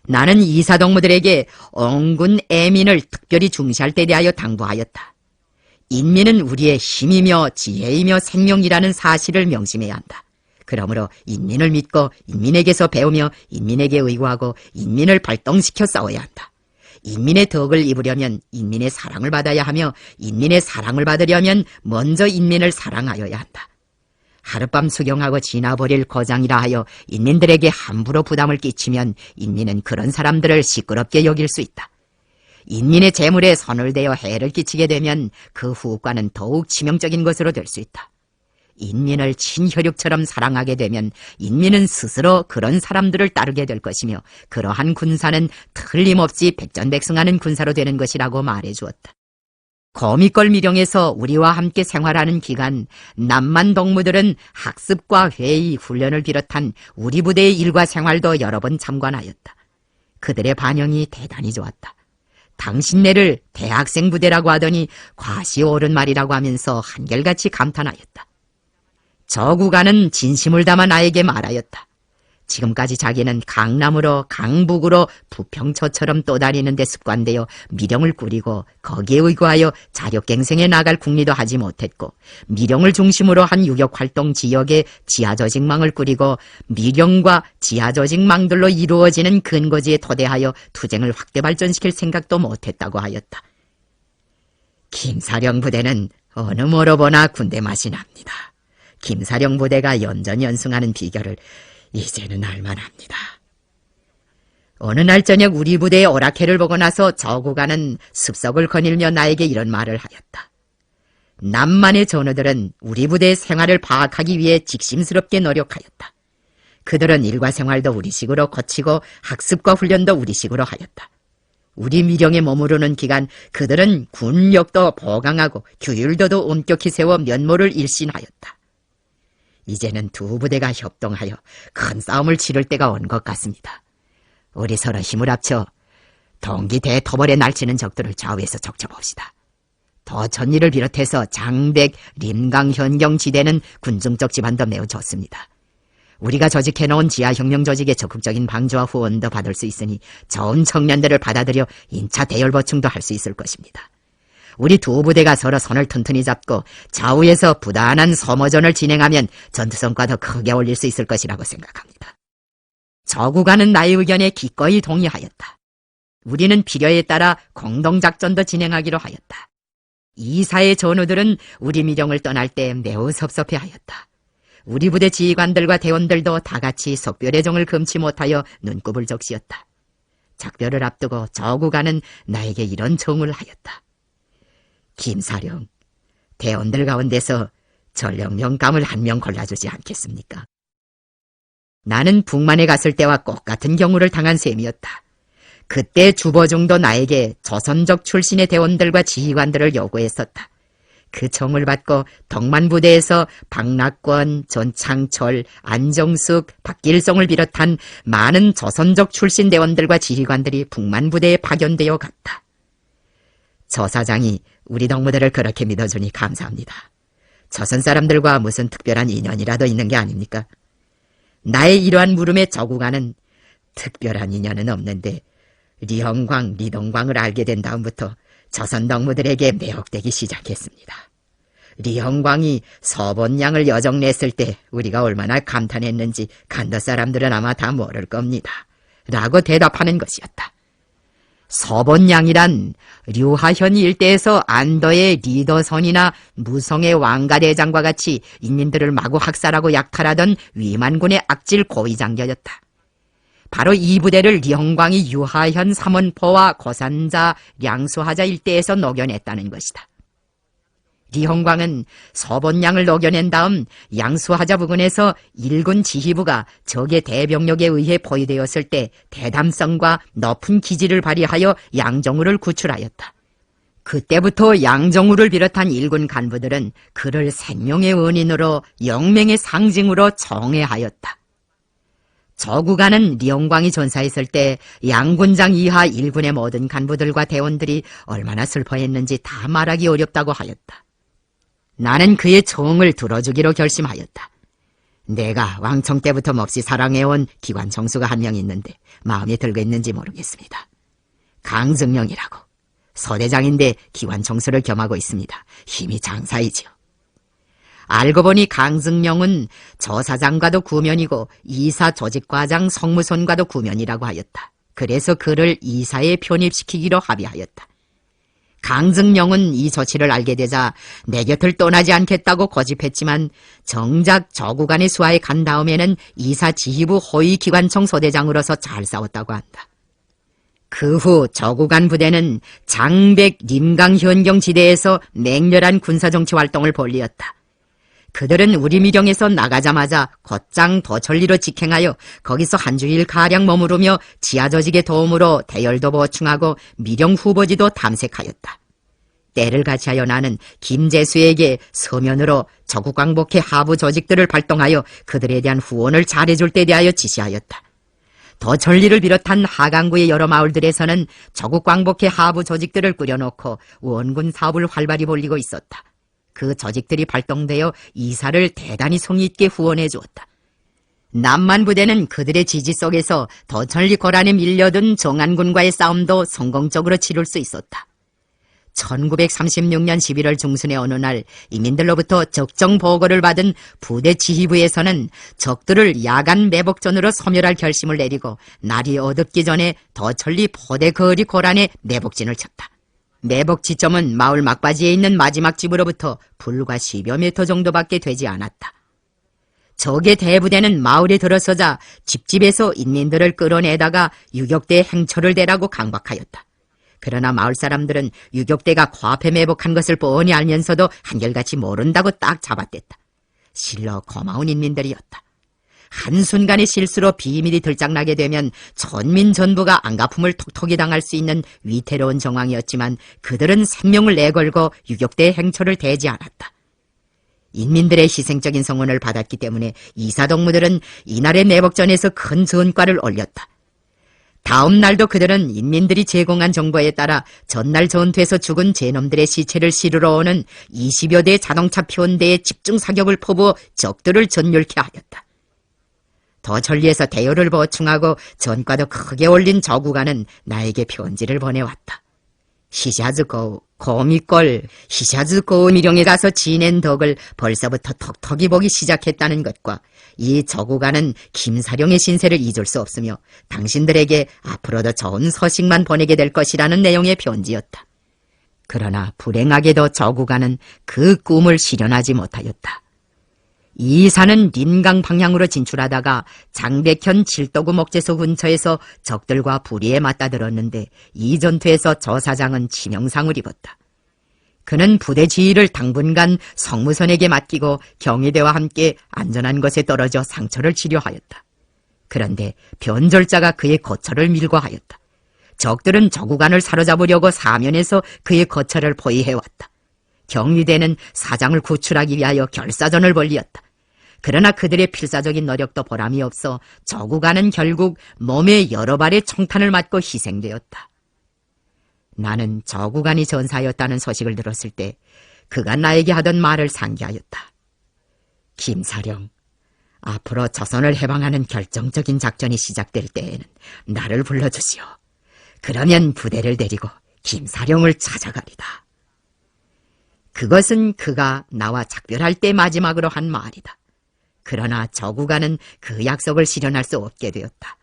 나는 이사동무들에게 엉군 애민을 특별히 중시할 때 대하여 당부하였다. 인민은 우리의 힘이며 지혜이며 생명이라는 사실을 명심해야 한다. 그러므로 인민을 믿고 인민에게서 배우며 인민에게 의거하고 인민을 발동시켜 싸워야 한다. 인민의 덕을 입으려면 인민의 사랑을 받아야 하며 인민의 사랑을 받으려면 먼저 인민을 사랑하여야 한다. 하룻밤 수경하고 지나버릴 거장이라 하여 인민들에게 함부로 부담을 끼치면 인민은 그런 사람들을 시끄럽게 여길 수 있다. 인민의 재물에 손을 대어 해를 끼치게 되면 그 후과는 더욱 치명적인 것으로 될 수 있다. 인민을 친혈육처럼 사랑하게 되면 인민은 스스로 그런 사람들을 따르게 될 것이며 그러한 군사는 틀림없이 백전백승하는 군사로 되는 것이라고 말해주었다. 거미걸 미령에서 우리와 함께 생활하는 기간 남만 동무들은 학습과 회의, 훈련을 비롯한 우리 부대의 일과 생활도 여러 번 참관하였다. 그들의 반응이 대단히 좋았다. 당신네를 대학생 부대라고 하더니 과시 옳은 말이라고 하면서 한결같이 감탄하였다. 저구가는 진심을 담아 나에게 말하였다. 지금까지 자기는 강남으로 강북으로 부평초처럼 떠다니는 데 습관되어 미령을 꾸리고 거기에 의거하여 자력갱생에 나갈 궁리도 하지 못했고 미령을 중심으로 한 유격활동 지역에 지하조직망을 꾸리고 미령과 지하조직망들로 이루어지는 근거지에 토대하여 투쟁을 확대 발전시킬 생각도 못했다고 하였다. 김사령 부대는 어느 뭐로 보나 군대 맛이 납니다. 김사령 부대가 연전연승하는 비결을 이제는 알만합니다. 어느 날 저녁 우리 부대의 오락회를 보고 나서 저구가는 습석을 거닐며 나에게 이런 말을 하였다. 남만의 전우들은 우리 부대의 생활을 파악하기 위해 직심스럽게 노력하였다. 그들은 일과 생활도 우리식으로 거치고 학습과 훈련도 우리식으로 하였다. 우리 미령에 머무르는 기간 그들은 군력도 보강하고 규율도도 엄격히 세워 면모를 일신하였다. 이제는 두 부대가 협동하여 큰 싸움을 치를 때가 온 것 같습니다. 우리 서로 힘을 합쳐 동기 대토벌에 날치는 적들을 좌우에서 적쳐봅시다. 도천리를 비롯해서 장백, 림강, 현경 지대는 군중적 지반도 매우 좋습니다. 우리가 조직해놓은 지하혁명 조직의 적극적인 방조와 후원도 받을 수 있으니 좋은 청년들을 받아들여 인차 대열 보충도 할 수 있을 것입니다. 우리 두 부대가 서로 손을 튼튼히 잡고 좌우에서 부단한 소모전을 진행하면 전투 성과도 크게 올릴 수 있을 것이라고 생각합니다. 저구가는 나의 의견에 기꺼이 동의하였다. 우리는 필요에 따라 공동작전도 진행하기로 하였다. 이사의 전우들은 우리 미령을 떠날 때 매우 섭섭해하였다. 우리 부대 지휘관들과 대원들도 다같이 석별의 정을 금치 못하여 눈곱을 적시었다. 작별을 앞두고 저구가는 나에게 이런 청을 하였다. 김사령, 대원들 가운데서 전령명감을 한 명 골라주지 않겠습니까? 나는 북만에 갔을 때와 똑같은 경우를 당한 셈이었다. 그때 주보중도 나에게 조선족 출신의 대원들과 지휘관들을 요구했었다. 그 청을 받고 덕만부대에서 박낙권, 전창철, 안정숙, 박길성을 비롯한 많은 조선족 출신 대원들과 지휘관들이 북만부대에 파견되어 갔다. 저 사장이 우리 동무들을 그렇게 믿어주니 감사합니다. 조선 사람들과 무슨 특별한 인연이라도 있는 게 아닙니까? 나의 이러한 물음에 저구가는 특별한 인연은 없는데 리형광, 리동광을 알게 된 다음부터 조선 동무들에게 매혹되기 시작했습니다. 리형광이 서본양을 여정냈을 때 우리가 얼마나 감탄했는지 간도 사람들은 아마 다 모를 겁니다. 라고 대답하는 것이었다. 서본양이란 류하현 일대에서 안도의 리더선이나 무성의 왕가대장과 같이 인민들을 마구 학살하고 약탈하던 위만군의 악질 고위장교였다. 바로 이 부대를 리형광이 유하현 삼원포와 고산자, 량수하자 일대에서 녹여냈다는 것이다. 리형광은 서본양을 녹여낸 다음 양수하자 부근에서 일군 지휘부가 적의 대병력에 의해 포위되었을 때 대담성과 높은 기지를 발휘하여 양정우를 구출하였다. 그때부터 양정우를 비롯한 일군 간부들은 그를 생명의 은인으로 영맹의 상징으로 정해하였다. 저구가는 리형광이 전사했을 때 양군장 이하 일군의 모든 간부들과 대원들이 얼마나 슬퍼했는지 다 말하기 어렵다고 하였다. 나는 그의 정을 들어주기로 결심하였다. 내가 왕청 때부터 몹시 사랑해온 기관 총수가 한 명 있는데 마음에 들고 있는지 모르겠습니다. 강증령이라고. 서대장인데 기관 총수를 겸하고 있습니다. 힘이 장사이지요. 알고 보니 강증령은 저 사장과도 구면이고 이사 조직과장 성무손과도 구면이라고 하였다. 그래서 그를 이사에 편입시키기로 합의하였다. 강증령은 이 조치를 알게 되자 내 곁을 떠나지 않겠다고 고집했지만 정작 저구간의 수하에 간 다음에는 이사 지휘부 호위기관청 소대장으로서 잘 싸웠다고 한다. 그 후 저구간 부대는 장백, 림강, 현경 지대에서 맹렬한 군사정치 활동을 벌리었다. 그들은 우리 미령에서 나가자마자 곧장 도천리로 직행하여 거기서 한 주일가량 머무르며 지하조직의 도움으로 대열도 보충하고 미령 후보지도 탐색하였다. 때를 같이하여 나는 김재수에게 서면으로 저국광복회 하부 조직들을 발동하여 그들에 대한 후원을 잘해줄 때 대하여 지시하였다. 도천리를 비롯한 하강구의 여러 마을들에서는 저국광복회 하부 조직들을 꾸려놓고 원군 사업을 활발히 벌이고 있었다. 그 조직들이 발동되어 이사를 대단히 성의 있게 후원해 주었다. 남만부대는 그들의 지지 속에서 도천리 고란에 밀려든 정안군과의 싸움도 성공적으로 치룰 수 있었다. 1936년 11월 중순의 어느 날 이민들로부터 적정 보고를 받은 부대 지휘부에서는 적들을 야간 매복전으로 소멸할 결심을 내리고 날이 어둡기 전에 도천리 포대 거리 고란에 매복진을 쳤다. 매복 지점은 마을 막바지에 있는 마지막 집으로부터 불과 10여 미터 정도밖에 되지 않았다. 적의 대부대는 마을에 들어서자 집집에서 인민들을 끌어내다가 유격대에 행초를 대라고 강박하였다. 그러나 마을 사람들은 유격대가 과패 매복한 것을 뻔히 알면서도 한결같이 모른다고 딱 잡아댔다. 실로 고마운 인민들이었다. 한순간의 실수로 비밀이 들짝나게 되면 전민 전부가 안가품을 톡톡히 당할 수 있는 위태로운 정황이었지만 그들은 생명을 내걸고 유격대의 행초를 대지 않았다. 인민들의 희생적인 성원을 받았기 때문에 이사동무들은 이날의 매복전에서 큰 전과를 올렸다. 다음 날도 그들은 인민들이 제공한 정보에 따라 전날 전투에서 죽은 제놈들의 시체를 실으러 오는 20여 대의 자동차 편대에 집중 사격을 퍼부어 적들을 전멸케 하였다. 도천리에서 대열을 보충하고 전과도 크게 올린 저구가는 나에게 편지를 보내왔다. 히샤즈고 고미꼴 히샤즈고 미령에 가서 지낸 덕을 벌써부터 톡톡히 보기 시작했다는 것과 이 저구가는 김사령의 신세를 잊을 수 없으며 당신들에게 앞으로도 좋은 소식만 보내게 될 것이라는 내용의 편지였다. 그러나 불행하게도 저구가는 그 꿈을 실현하지 못하였다. 이사는 림강 방향으로 진출하다가 장백현 칠도구 목재소 근처에서 적들과 불의에 맞다들었는데 이 전투에서 저 사장은 치명상을 입었다. 그는 부대 지휘를 당분간 성무선에게 맡기고 경위대와 함께 안전한 곳에 떨어져 상처를 치료하였다. 그런데 변절자가 그의 거처를 밀고 하였다. 적들은 저 구간을 사로잡으려고 사면에서 그의 거처를 포위해왔다. 경위대는 사장을 구출하기 위하여 결사전을 벌이었다. 그러나 그들의 필사적인 노력도 보람이 없어 저 구간은 결국 몸에 여러 발의 총탄을 맞고 희생되었다. 나는 저 구간이 전사하였다는 소식을 들었을 때 그가 나에게 하던 말을 상기하였다. 김사령, 앞으로 조선을 해방하는 결정적인 작전이 시작될 때에는 나를 불러주시오. 그러면 부대를 데리고 김사령을 찾아가리다. 그것은 그가 나와 작별할 때 마지막으로 한 말이다. 그러나 저 구간은 그 약속을 실현할 수 없게 되었다.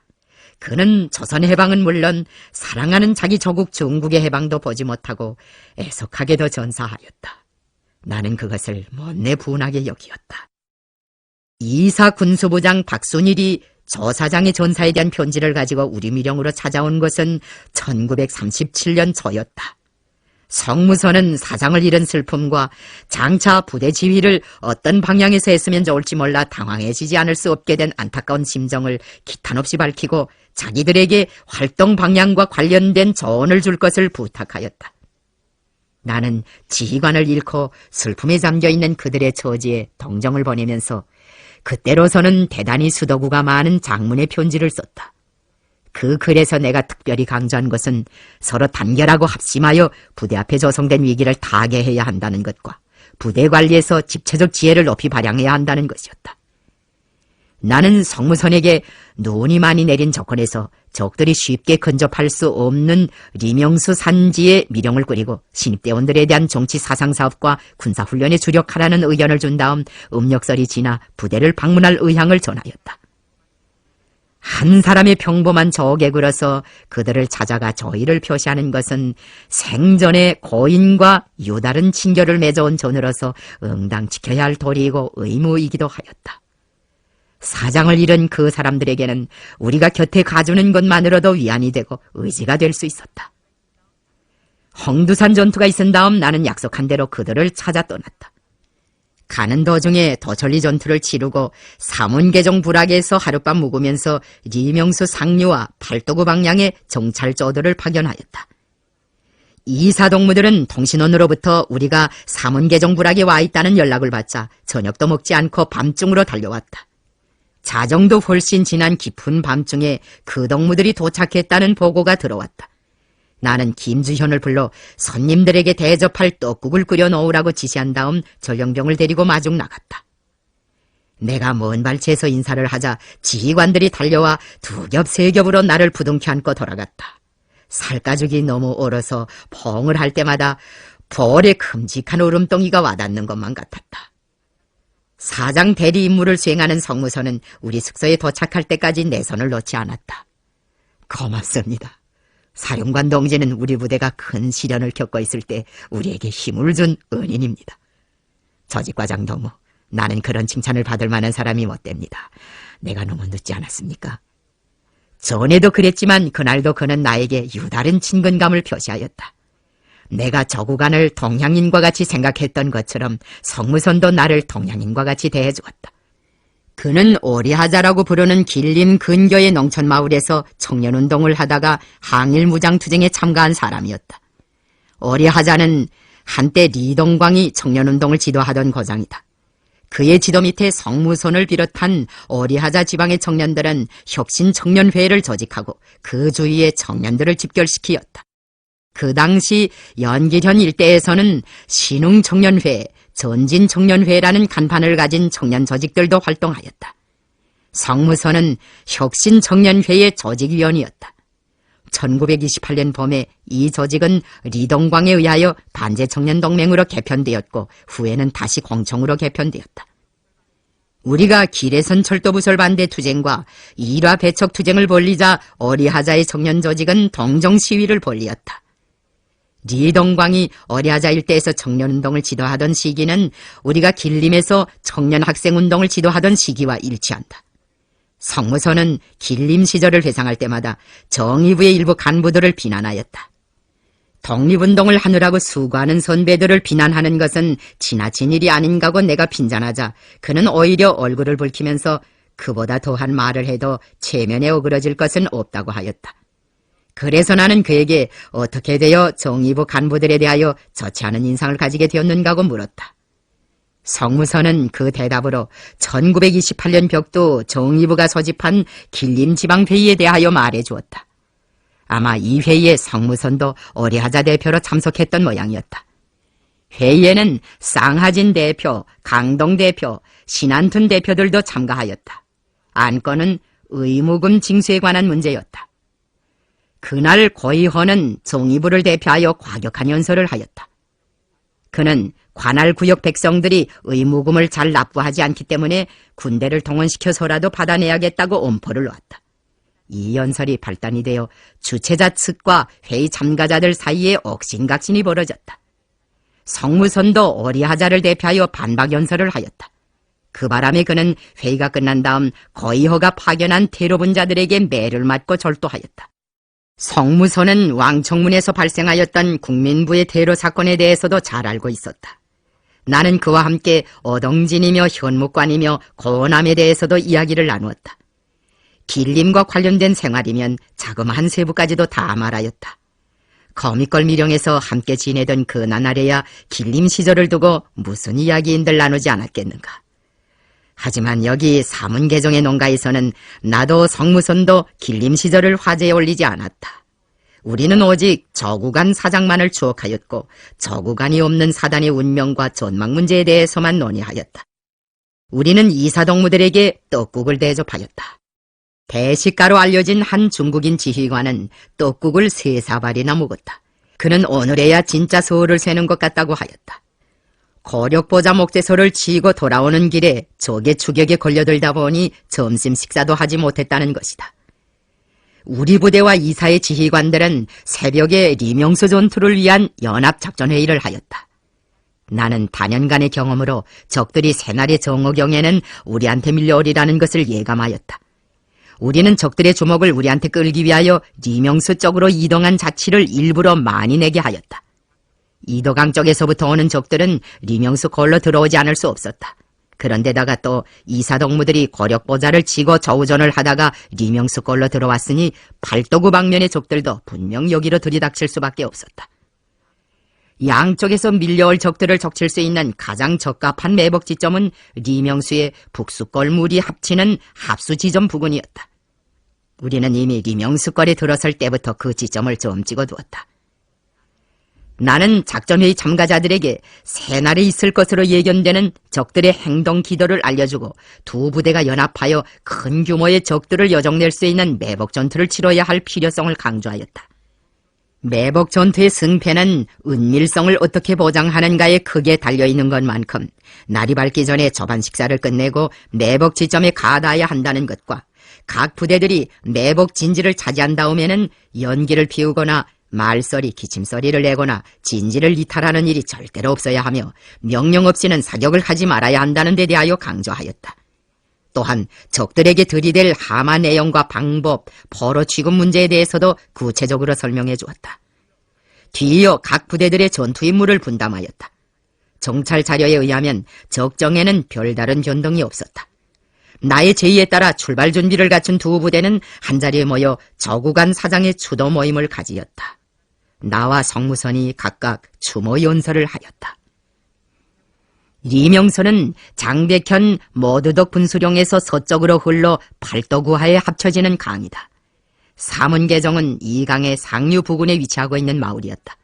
그는 조선 해방은 물론 사랑하는 자기 조국 중국의 해방도 보지 못하고 애석하게도 전사하였다. 나는 그것을 못내 분하게 여기었다. 이사 군수부장 박순일이 조 사장의 전사에 대한 편지를 가지고 우리 미령으로 찾아온 것은 1937년 초였다. 성무선은 사장을 잃은 슬픔과 장차 부대 지휘를 어떤 방향에서 했으면 좋을지 몰라 당황해지지 않을 수 없게 된 안타까운 심정을 기탄없이 밝히고 자기들에게 활동 방향과 관련된 조언을 줄 것을 부탁하였다. 나는 지휘관을 잃고 슬픔에 잠겨있는 그들의 처지에 동정을 보내면서 그때로서는 대단히 수도구가 많은 장문의 편지를 썼다. 그 글에서 내가 특별히 강조한 것은 서로 단결하고 합심하여 부대 앞에 조성된 위기를 타개해야 한다는 것과 부대 관리에서 집체적 지혜를 높이 발휘해야 한다는 것이었다. 나는 성무선에게 눈이 많이 내린 조건에서 적들이 쉽게 근접할 수 없는 리명수 산지에 미령을 꾸리고 신입대원들에 대한 정치 사상사업과 군사훈련에 주력하라는 의견을 준 다음 음력설이 지나 부대를 방문할 의향을 전하였다. 한 사람의 평범한 저객으로서 그들을 찾아가 조의를 표시하는 것은 생전에 고인과 유다른 친교를 맺어온 전으로서 응당 지켜야 할 도리이고 의무이기도 하였다. 사장을 잃은 그 사람들에게는 우리가 곁에 가주는 것만으로도 위안이 되고 의지가 될 수 있었다. 홍두산 전투가 있은 다음 나는 약속한 대로 그들을 찾아 떠났다. 가는 도중에 도천리 전투를 치르고 삼원계정 불악에서 하룻밤 묵으면서 리명수 상류와 팔도구 방향에 정찰조들을 파견하였다. 이사동무들은 통신원으로부터 우리가 삼원계정 불악에 와 있다는 연락을 받자 저녁도 먹지 않고 밤중으로 달려왔다. 자정도 훨씬 지난 깊은 밤중에 그 동무들이 도착했다는 보고가 들어왔다. 나는 김주현을 불러 손님들에게 대접할 떡국을 끓여 놓으라고 지시한 다음 전령병을 데리고 마중 나갔다. 내가 먼 발치에서 인사를 하자 지휘관들이 달려와 두 겹 세 겹으로 나를 부둥켜 안고 돌아갔다. 살가죽이 너무 얼어서 펑을 할 때마다 볼에 큼직한 울음덩이가 와닿는 것만 같았다. 사장 대리 임무를 수행하는 성무서는 우리 숙소에 도착할 때까지 내 손을 놓지 않았다. 고맙습니다. 사령관 동지는 우리 부대가 큰 시련을 겪고 있을 때 우리에게 힘을 준 은인입니다. 조직과장 동무, 나는 그런 칭찬을 받을 만한 사람이 못 됩니다. 내가 너무 늦지 않았습니까? 전에도 그랬지만 그날도 그는 나에게 유다른 친근감을 표시하였다. 내가 저구간을 동양인과 같이 생각했던 것처럼 성무선도 나를 동양인과 같이 대해주었다. 그는 오리하자라고 부르는 길림 근교의 농촌마을에서 청년운동을 하다가 항일무장투쟁에 참가한 사람이었다. 오리하자는 한때 리동광이 청년운동을 지도하던 고장이다. 그의 지도 밑에 성무선을 비롯한 오리하자 지방의 청년들은 혁신청년회를 조직하고 그 주위에 청년들을 집결시키었다. 그 당시 연길현 일대에서는 신흥청년회, 전진청년회라는 간판을 가진 청년 조직들도 활동하였다. 성무선은 혁신청년회의 조직위원이었다. 1928년 봄에 이 조직은 리동광에 의하여 반제청년동맹으로 개편되었고 후에는 다시 공청으로 개편되었다. 우리가 기래선 철도부설 반대 투쟁과 일화 배척 투쟁을 벌리자 오리하자의 청년 조직은 동정 시위를 벌리었다. 리동광이 오리하자 일대에서 청년운동을 지도하던 시기는 우리가 길림에서 청년학생운동을 지도하던 시기와 일치한다. 성무서는 길림 시절을 회상할 때마다 정의부의 일부 간부들을 비난하였다. 독립운동을 하느라고 수고하는 선배들을 비난하는 것은 지나친 일이 아닌가고 내가 빈잔하자 그는 오히려 얼굴을 붉히면서 그보다 더한 말을 해도 체면에 어그러질 것은 없다고 하였다. 그래서 나는 그에게 어떻게 되어 정의부 간부들에 대하여 좋지 않은 인상을 가지게 되었는가고 물었다. 성무서는 그 대답으로 1928년 벽도 정의부가 소집한 길림지방회의에 대하여 말해주었다. 아마 이 회의에 성무선도 오리하자 대표로 참석했던 모양이었다. 회의에는 쌍하진 대표, 강동 대표, 신안툰 대표들도 참가하였다. 안건은 의무금 징수에 관한 문제였다. 그날 고이호는 정의부를 대표하여 과격한 연설을 하였다. 그는 관할구역 백성들이 의무금을 잘 납부하지 않기 때문에 군대를 동원시켜서라도 받아내야겠다고 엄포를 놓았다. 이 연설이 발단이 되어 주최자 측과 회의 참가자들 사이에 옥신각신이 벌어졌다. 성무선도 오리하자를 대표하여 반박 연설을 하였다. 그 바람에 그는 회의가 끝난 다음 고이호가 파견한 테러분자들에게 매를 맞고 절도하였다. 성무선은 왕청문에서 발생하였던 국민부의 테러 사건에 대해서도 잘 알고 있었다. 나는 그와 함께 어동진이며 현묵관이며 고남에 대해서도 이야기를 나누었다. 길림과 관련된 생활이면 자그마한 세부까지도 다 말하였다. 거미걸 미령에서 함께 지내던 그 나날에야 길림 시절을 두고 무슨 이야기인들 나누지 않았겠는가. 하지만 여기 사문계정의 농가에서는 나도 성무선도 길림 시절을 화제에 올리지 않았다. 우리는 오직 저구간 사장만을 추억하였고 저구간이 없는 사단의 운명과 전망 문제에 대해서만 논의하였다. 우리는 이사동무들에게 떡국을 대접하였다. 대식가로 알려진 한 중국인 지휘관은 떡국을 3사발이나 먹었다. 그는 오늘에야 진짜 서울을 새는 것 같다고 하였다. 고력보자 목재소를 치고 돌아오는 길에 적의 추격에 걸려들다 보니 점심 식사도 하지 못했다는 것이다. 우리 부대와 이사의 지휘관들은 새벽에 리명수 전투를 위한 연합작전회의를 하였다. 나는 단연간의 경험으로 적들이 새날의 정오경에는 우리한테 밀려오리라는 것을 예감하였다. 우리는 적들의 주목을 우리한테 끌기 위하여 리명수 쪽으로 이동한 자치를 일부러 많이 내게 하였다. 이도강 쪽에서부터 오는 적들은 리명수 골로 들어오지 않을 수 없었다. 그런데다가 또 이사동무들이 고력보자를 치고 저우전을 하다가 리명수 골로 들어왔으니 팔도구 방면의 적들도 분명 여기로 들이닥칠 수밖에 없었다. 양쪽에서 밀려올 적들을 적칠 수 있는 가장 적합한 매복 지점은 리명수의 북수골 물이 합치는 합수지점 부근이었다. 우리는 이미 리명수골에 들어설 때부터 그 지점을 좀 찍어두었다. 나는 작전회의 참가자들에게 새날에 있을 것으로 예견되는 적들의 행동 기도를 알려주고 두 부대가 연합하여 큰 규모의 적들을 여정낼 수 있는 매복 전투를 치러야 할 필요성을 강조하였다. 매복 전투의 승패는 은밀성을 어떻게 보장하는가에 크게 달려있는 것만큼 날이 밝기 전에 저반 식사를 끝내고 매복 지점에 가닿아야 한다는 것과 각 부대들이 매복 진지를 차지한 다음에는 연기를 피우거나 말소리, 기침소리를 내거나 진지를 이탈하는 일이 절대로 없어야 하며 명령 없이는 사격을 하지 말아야 한다는 데 대하여 강조하였다. 또한 적들에게 들이댈 함화 내용과 방법, 포로 취급 문제에 대해서도 구체적으로 설명해 주었다. 뒤이어 각 부대들의 전투 임무를 분담하였다. 정찰 자료에 의하면 적정에는 별다른 변동이 없었다. 나의 제의에 따라 출발 준비를 갖춘 두 부대는 한자리에 모여 저구간 사장의 추도 모임을 가지었다. 나와 성무선이 각각 추모 연설을 하였다. 리명선은 장백현 모두덕 분수령에서 서쪽으로 흘러 팔도구하에 합쳐지는 강이다. 사문계정은 이 강의 상류 부근에 위치하고 있는 마을이었다.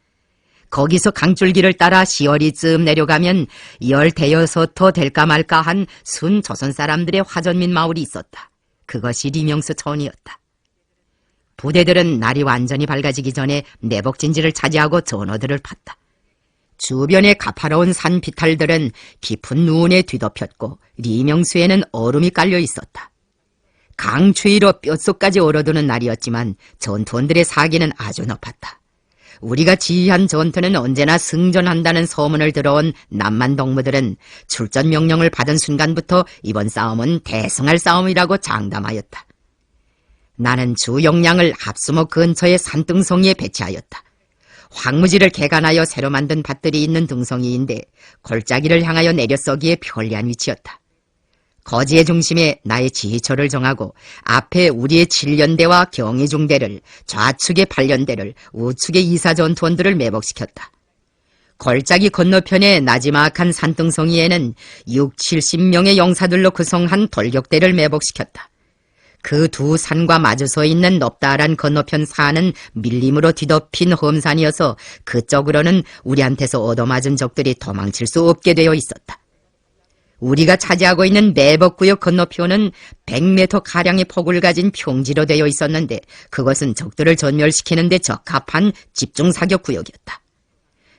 거기서 강줄기를 따라 시월이쯤 내려가면 15호 될까 말까 한 순 조선 사람들의 화전민 마을이 있었다. 그것이 리명수 촌이었다. 부대들은 날이 완전히 밝아지기 전에 내복진지를 차지하고 전어들을 팠다. 주변의 가파로운 산 비탈들은 깊은 눈에 뒤덮였고 리명수에는 얼음이 깔려 있었다. 강 추위로 뼛속까지 얼어드는 날이었지만 전투원들의 사기는 아주 높았다. 우리가 지휘한 전투는 언제나 승전한다는 소문을 들어온 남만 동무들은 출전 명령을 받은 순간부터 이번 싸움은 대승할 싸움이라고 장담하였다. 나는 주 역량을 합수목 근처의 산등성이에 배치하였다. 황무지를 개간하여 새로 만든 밭들이 있는 등성이인데 골짜기를 향하여 내려 쏘기에 편리한 위치였다. 거지의 중심에 나의 지휘처를 정하고 앞에 우리의 7연대와 경의중대를, 좌측의 8연대를, 우측의 이사전투원들을 매복시켰다. 골짜기 건너편의 나지막한 산등성이에는 60-70명의 용사들로 구성한 돌격대를 매복시켰다. 그 두 산과 마주서 있는 높다란 건너편 산은 밀림으로 뒤덮인 험산이어서 그쪽으로는 우리한테서 얻어맞은 적들이 도망칠 수 없게 되어 있었다. 우리가 차지하고 있는 매복구역 건너편은 100m가량의 폭을 가진 평지로 되어 있었는데 그것은 적들을 전멸시키는 데 적합한 집중사격구역이었다.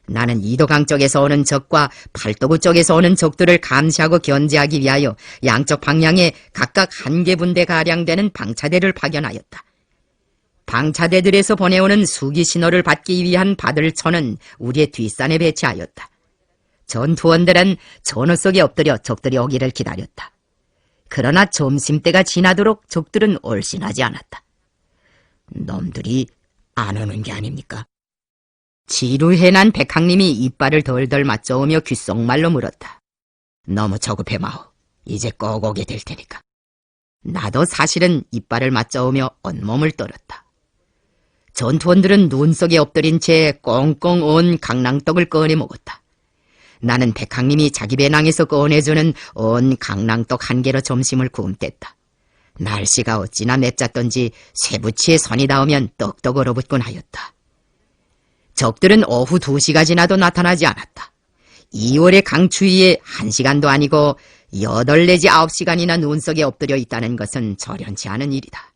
나는 이도강 쪽에서 오는 적과 팔도구 쪽에서 오는 적들을 감시하고 견제하기 위하여 양쪽 방향에 각각 1개 분대가량 되는 방차대를 파견하였다. 방차대들에서 보내오는 수기 신호를 받기 위한 바들초는 우리의 뒷산에 배치하였다. 전투원들은 전어 속에 엎드려 적들이 오기를 기다렸다. 그러나 점심때가 지나도록 적들은 얼씬하지 않았다. 놈들이 안 오는 게 아닙니까? 지루해난 백항님이 이빨을 덜덜 맞저으며 귓속말로 물었다. 너무 조급해 마오. 이제 꼭 오게 될 테니까. 나도 사실은 이빨을 맞저으며 온몸을 떨었다. 전투원들은 눈 속에 엎드린 채 꽁꽁 온 강낭떡을 꺼내 먹었다. 나는 백항님이 자기 배낭에서 꺼내주는 온 강낭떡 1개로 점심을 구움댔다. 날씨가 어찌나 맵잡던지 쇠부치에 손이 닿으면 떡떡 얼어붙곤 하였다. 적들은 오후 2시가 지나도 나타나지 않았다. 2월의 강추위에 1시간도 아니고 8 내지 9시간이나 눈 속에 엎드려 있다는 것은 저련치 않은 일이다.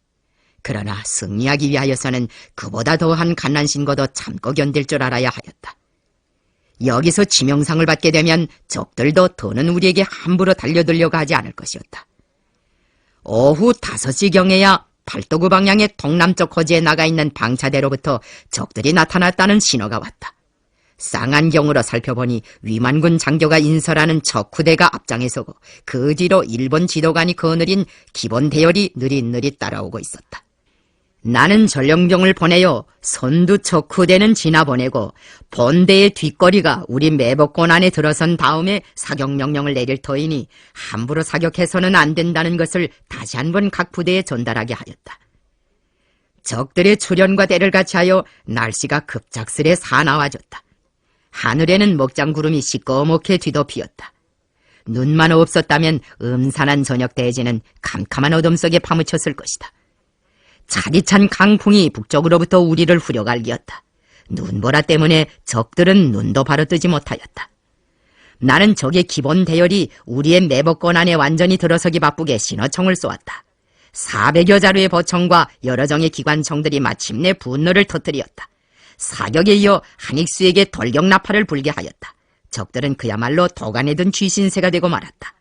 그러나 승리하기 위하여서는 그보다 더한 갓난신고도 참고 견딜 줄 알아야 하였다. 여기서 치명상을 받게 되면 적들도 더는 우리에게 함부로 달려들려고 하지 않을 것이었다. 오후 5시경에야 팔도구 방향의 동남쪽 호지에 나가 있는 방차대로부터 적들이 나타났다는 신호가 왔다. 쌍안경으로 살펴보니 위만군 장교가 인설하는 척후대가 앞장에 서고 그 뒤로 일본 지도관이 거느린 기본 대열이 느릿느릿 따라오고 있었다. 나는 전령병을 보내어 선두 척후대는 지나보내고 본대의 뒷거리가 우리 매복권 안에 들어선 다음에 사격명령을 내릴 터이니 함부로 사격해서는 안 된다는 것을 다시 한번 각 부대에 전달하게 하였다. 적들의 출현과 때를 같이하여 날씨가 급작스레 사나워졌다. 하늘에는 먹장구름이 시꺼멓게 뒤덮이었다. 눈만 없었다면 음산한 저녁 대지는 캄캄한 어둠 속에 파묻혔을 것이다. 차디찬 강풍이 북쪽으로부터 우리를 후려갈기었다. 눈보라 때문에 적들은 눈도 바로 뜨지 못하였다. 나는 적의 기본 대열이 우리의 매복권 안에 완전히 들어서기 바쁘게 신호총을 쏘았다. 400여 자루의 보총과 여러 정의 기관총들이 마침내 분노를 터뜨렸다. 사격에 이어 한익수에게 돌격나팔을 불게 하였다. 적들은 그야말로 도간에 든 쥐신새가 되고 말았다.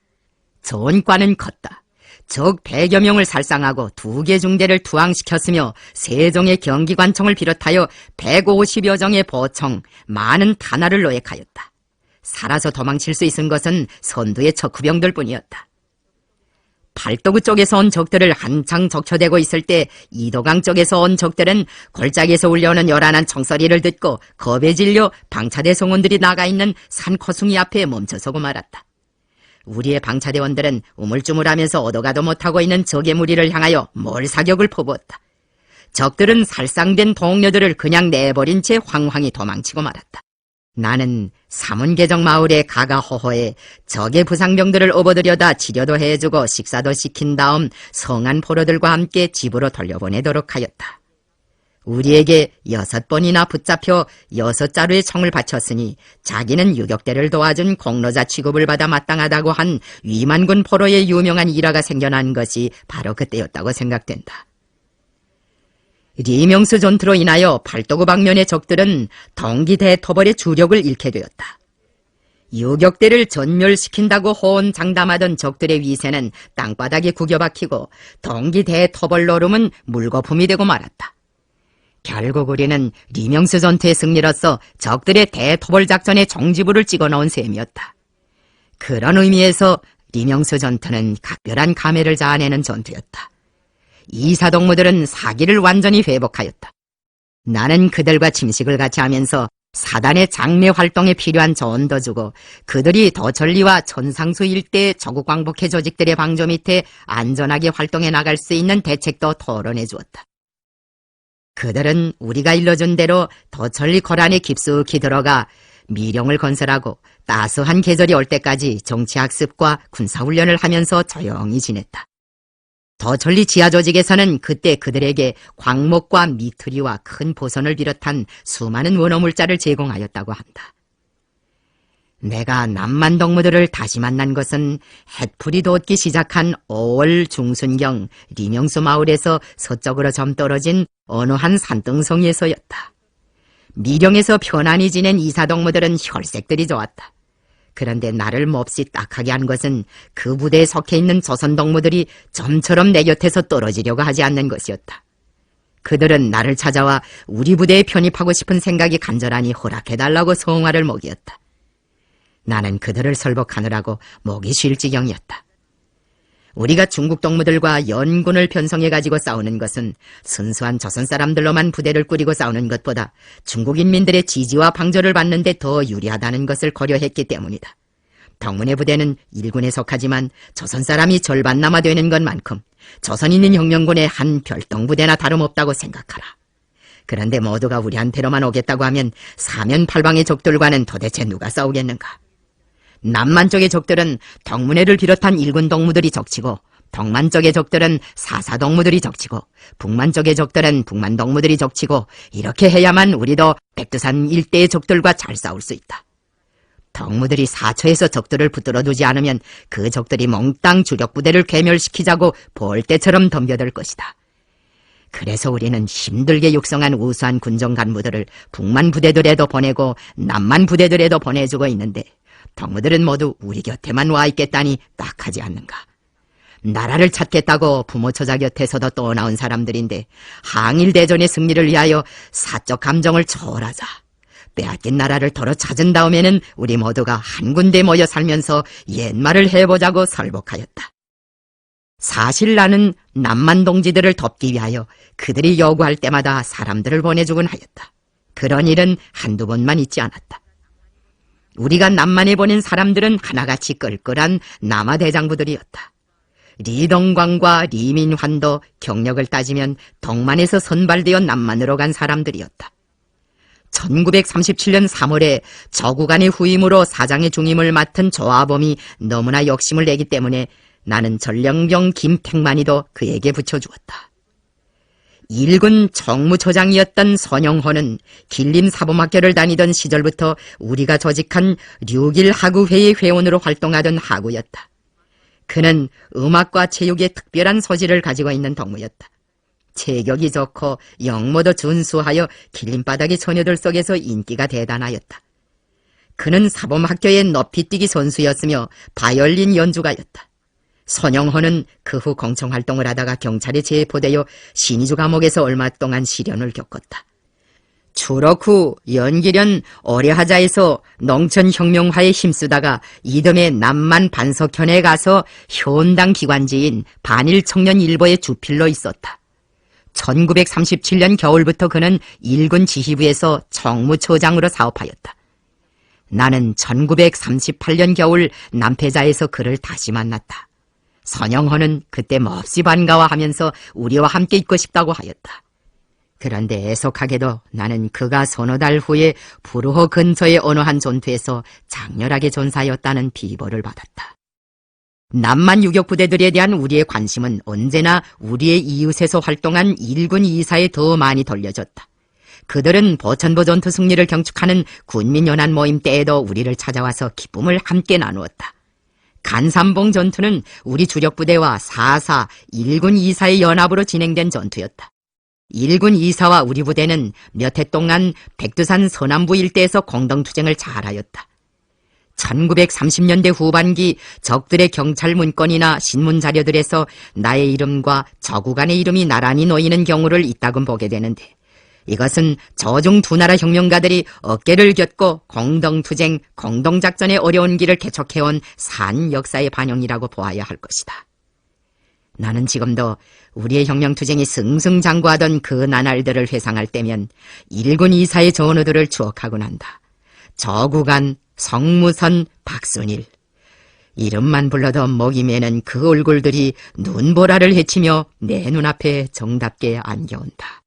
전과는 컸다. 적 100여 명을 살상하고 2개 중대를 투항시켰으며 3종의 경기관총을 비롯하여 150여 정의 보총, 많은 탄화를 노획하였다. 살아서 도망칠 수 있은 것은 선두의 척후병들 뿐이었다. 팔도구 쪽에서 온 적들을 한창 적혀대고 있을 때 이도강 쪽에서 온 적들은 골짜기에서 울려오는 요란한 총소리를 듣고 겁에 질려 방차대 성원들이 나가 있는 산 코숭이 앞에 멈춰서고 말았다. 우리의 방차대원들은 우물쭈물하면서 얻어가도 못하고 있는 적의 무리를 향하여 몰사격을 퍼부었다. 적들은 살상된 동료들을 그냥 내버린 채 황황히 도망치고 말았다. 나는 삼운계정 마을의 가가호호에 적의 부상병들을 업어들여다 치료도 해주고 식사도 시킨 다음 성한 포로들과 함께 집으로 돌려보내도록 하였다. 우리에게 6번이나 붙잡혀 6자루의 총을 바쳤으니 자기는 유격대를 도와준 공로자 취급을 받아 마땅하다고 한 위만군 포로의 유명한 일화가 생겨난 것이 바로 그때였다고 생각된다. 리명수 전투로 인하여 팔도구 방면의 적들은 동기 대토벌의 주력을 잃게 되었다. 유격대를 전멸시킨다고 호언장담하던 적들의 위세는 땅바닥에 구겨박히고 동기 대토벌 노름은 물거품이 되고 말았다. 결국 우리는 리명수 전투의 승리로서 적들의 대토벌 작전의 종지부를 찍어놓은 셈이었다. 그런 의미에서 리명수 전투는 각별한 감회를 자아내는 전투였다. 이사동무들은 사기를 완전히 회복하였다. 나는 그들과 침식을 같이 하면서 사단의 장례 활동에 필요한 조언도 주고 그들이 도천리와 천상수 일대 조국 광복회 조직들의 방조 밑에 안전하게 활동해 나갈 수 있는 대책도 토론해 주었다. 그들은 우리가 일러준 대로 도천리 거란에 깊숙이 들어가 미령을 건설하고 따스한 계절이 올 때까지 정치학습과 군사훈련을 하면서 조용히 지냈다. 도천리 지하조직에서는 그때 그들에게 광목과 미트리와 큰 보선을 비롯한 수많은 원어물자를 제공하였다고 한다. 내가 남만 동무들을 다시 만난 것은 햇풀이 돋기 시작한 5월 중순경 리명수 마을에서 서쪽으로 좀 떨어진 어느 한 산등성이에서였다. 미령에서 편안히 지낸 이사동무들은 혈색들이 좋았다. 그런데 나를 몹시 딱하게 한 것은 그 부대에 속해 있는 조선동무들이 좀처럼 내 곁에서 떨어지려고 하지 않는 것이었다. 그들은 나를 찾아와 우리 부대에 편입하고 싶은 생각이 간절하니 허락해달라고 성화를 먹이었다. 나는 그들을 설복하느라고 목이 쉴 지경이었다. 우리가 중국 동무들과 연군을 편성해가지고 싸우는 것은 순수한 조선 사람들로만 부대를 꾸리고 싸우는 것보다 중국 인민들의 지지와 방조를 받는 데 더 유리하다는 것을 고려했기 때문이다. 동문의 부대는 일군에 속하지만 조선 사람이 절반 남아 되는 것만큼 조선인민 혁명군의 한 별동부대나 다름없다고 생각하라. 그런데 모두가 우리한테로만 오겠다고 하면 사면팔방의 적들과는 도대체 누가 싸우겠는가? 남만 쪽의 적들은 덕문회를 비롯한 일군 동무들이 적치고 동만 쪽의 적들은 사사 동무들이 적치고 북만 쪽의 적들은 북만 동무들이 적치고 이렇게 해야만 우리도 백두산 일대의 적들과 잘 싸울 수 있다. 동무들이 사처에서 적들을 붙들어 두지 않으면 그 적들이 몽땅 주력 부대를 괴멸시키자고 볼때처럼 덤벼들 것이다. 그래서 우리는 힘들게 육성한 우수한 군정 간부들을 북만 부대들에도 보내고 남만 부대들에도 보내주고 있는데 동무들은 모두 우리 곁에만 와 있겠다니 딱하지 않는가. 나라를 찾겠다고 부모 처자 곁에서도 떠나온 사람들인데 항일대전의 승리를 위하여 사적 감정을 초월하자. 빼앗긴 나라를 도로 찾은 다음에는 우리 모두가 한 군데 모여 살면서 옛말을 해보자고 설복하였다. 사실 나는 남만 동지들을 덮기 위하여 그들이 요구할 때마다 사람들을 보내주곤 하였다. 그런 일은 한두 번만 있지 않았다. 우리가 남만에 보낸 사람들은 하나같이 끌끌한 남하 대장부들이었다. 리덕광과 리민환도 경력을 따지면 덕만에서 선발되어 남만으로 간 사람들이었다. 1937년 3월에 저구간의 후임으로 사장의 중임을 맡은 조아범이 너무나 욕심을 내기 때문에 나는 전령병 김택만이도 그에게 붙여주었다. 일군 정무처장이었던 선영호는 길림사범학교를 다니던 시절부터 우리가 조직한 6.1 하구회의 회원으로 활동하던 하구였다. 그는 음악과 체육에 특별한 소질을 가지고 있는 동무였다. 체격이 좋고 영모도 준수하여 길림바닥의 처녀들 속에서 인기가 대단하였다. 그는 사범학교의 높이뛰기 선수였으며 바이올린 연주가였다. 선영호는 그 후 공청활동을 하다가 경찰에 체포되어 신의주 감옥에서 얼마 동안 시련을 겪었다. 추록 후 연기련 오래하자에서 농촌혁명화에 힘쓰다가 이듬해 남만 반석현에 가서 현당 기관지인 반일청년일보의 주필로 있었다. 1937년 겨울부터 그는 일군 지휘부에서 정무처장으로 사업하였다. 나는 1938년 겨울 남패자에서 그를 다시 만났다. 선영호는 그때 몹시 반가워하면서 우리와 함께 있고 싶다고 하였다. 그런데 애석하게도 나는 그가 서너 달 후에 부르호 근처의 어느 한 전투에서 장렬하게 전사하였다는 비보를 받았다. 남만 유격부대들에 대한 우리의 관심은 언제나 우리의 이웃에서 활동한 일군 이사에 더 많이 돌려졌다. 그들은 보천보 전투 승리를 경축하는 군민연합 모임 때에도 우리를 찾아와서 기쁨을 함께 나누었다. 간삼봉 전투는 우리 주력부대와 4사 1군 2사의 연합으로 진행된 전투였다. 1군 2사와 우리 부대는 몇 해 동안 백두산 서남부 일대에서 공동투쟁을 잘하였다. 1930년대 후반기 적들의 경찰 문건이나 신문 자료들에서 나의 이름과 저구간의 이름이 나란히 놓이는 경우를 이따금 보게 되는데, 이것은 저중 두 나라 혁명가들이 어깨를 곁고 공동투쟁, 공동작전의 어려운 길을 개척해온 산 역사의 반영이라고 보아야 할 것이다. 나는 지금도 우리의 혁명투쟁이 승승장구하던 그 나날들을 회상할 때면 1군 2사의 전우들을 추억하곤 한다. 저구간, 성무선, 박순일. 이름만 불러도 목이 메는 그 얼굴들이 눈보라를 헤치며 내 눈앞에 정답게 안겨온다.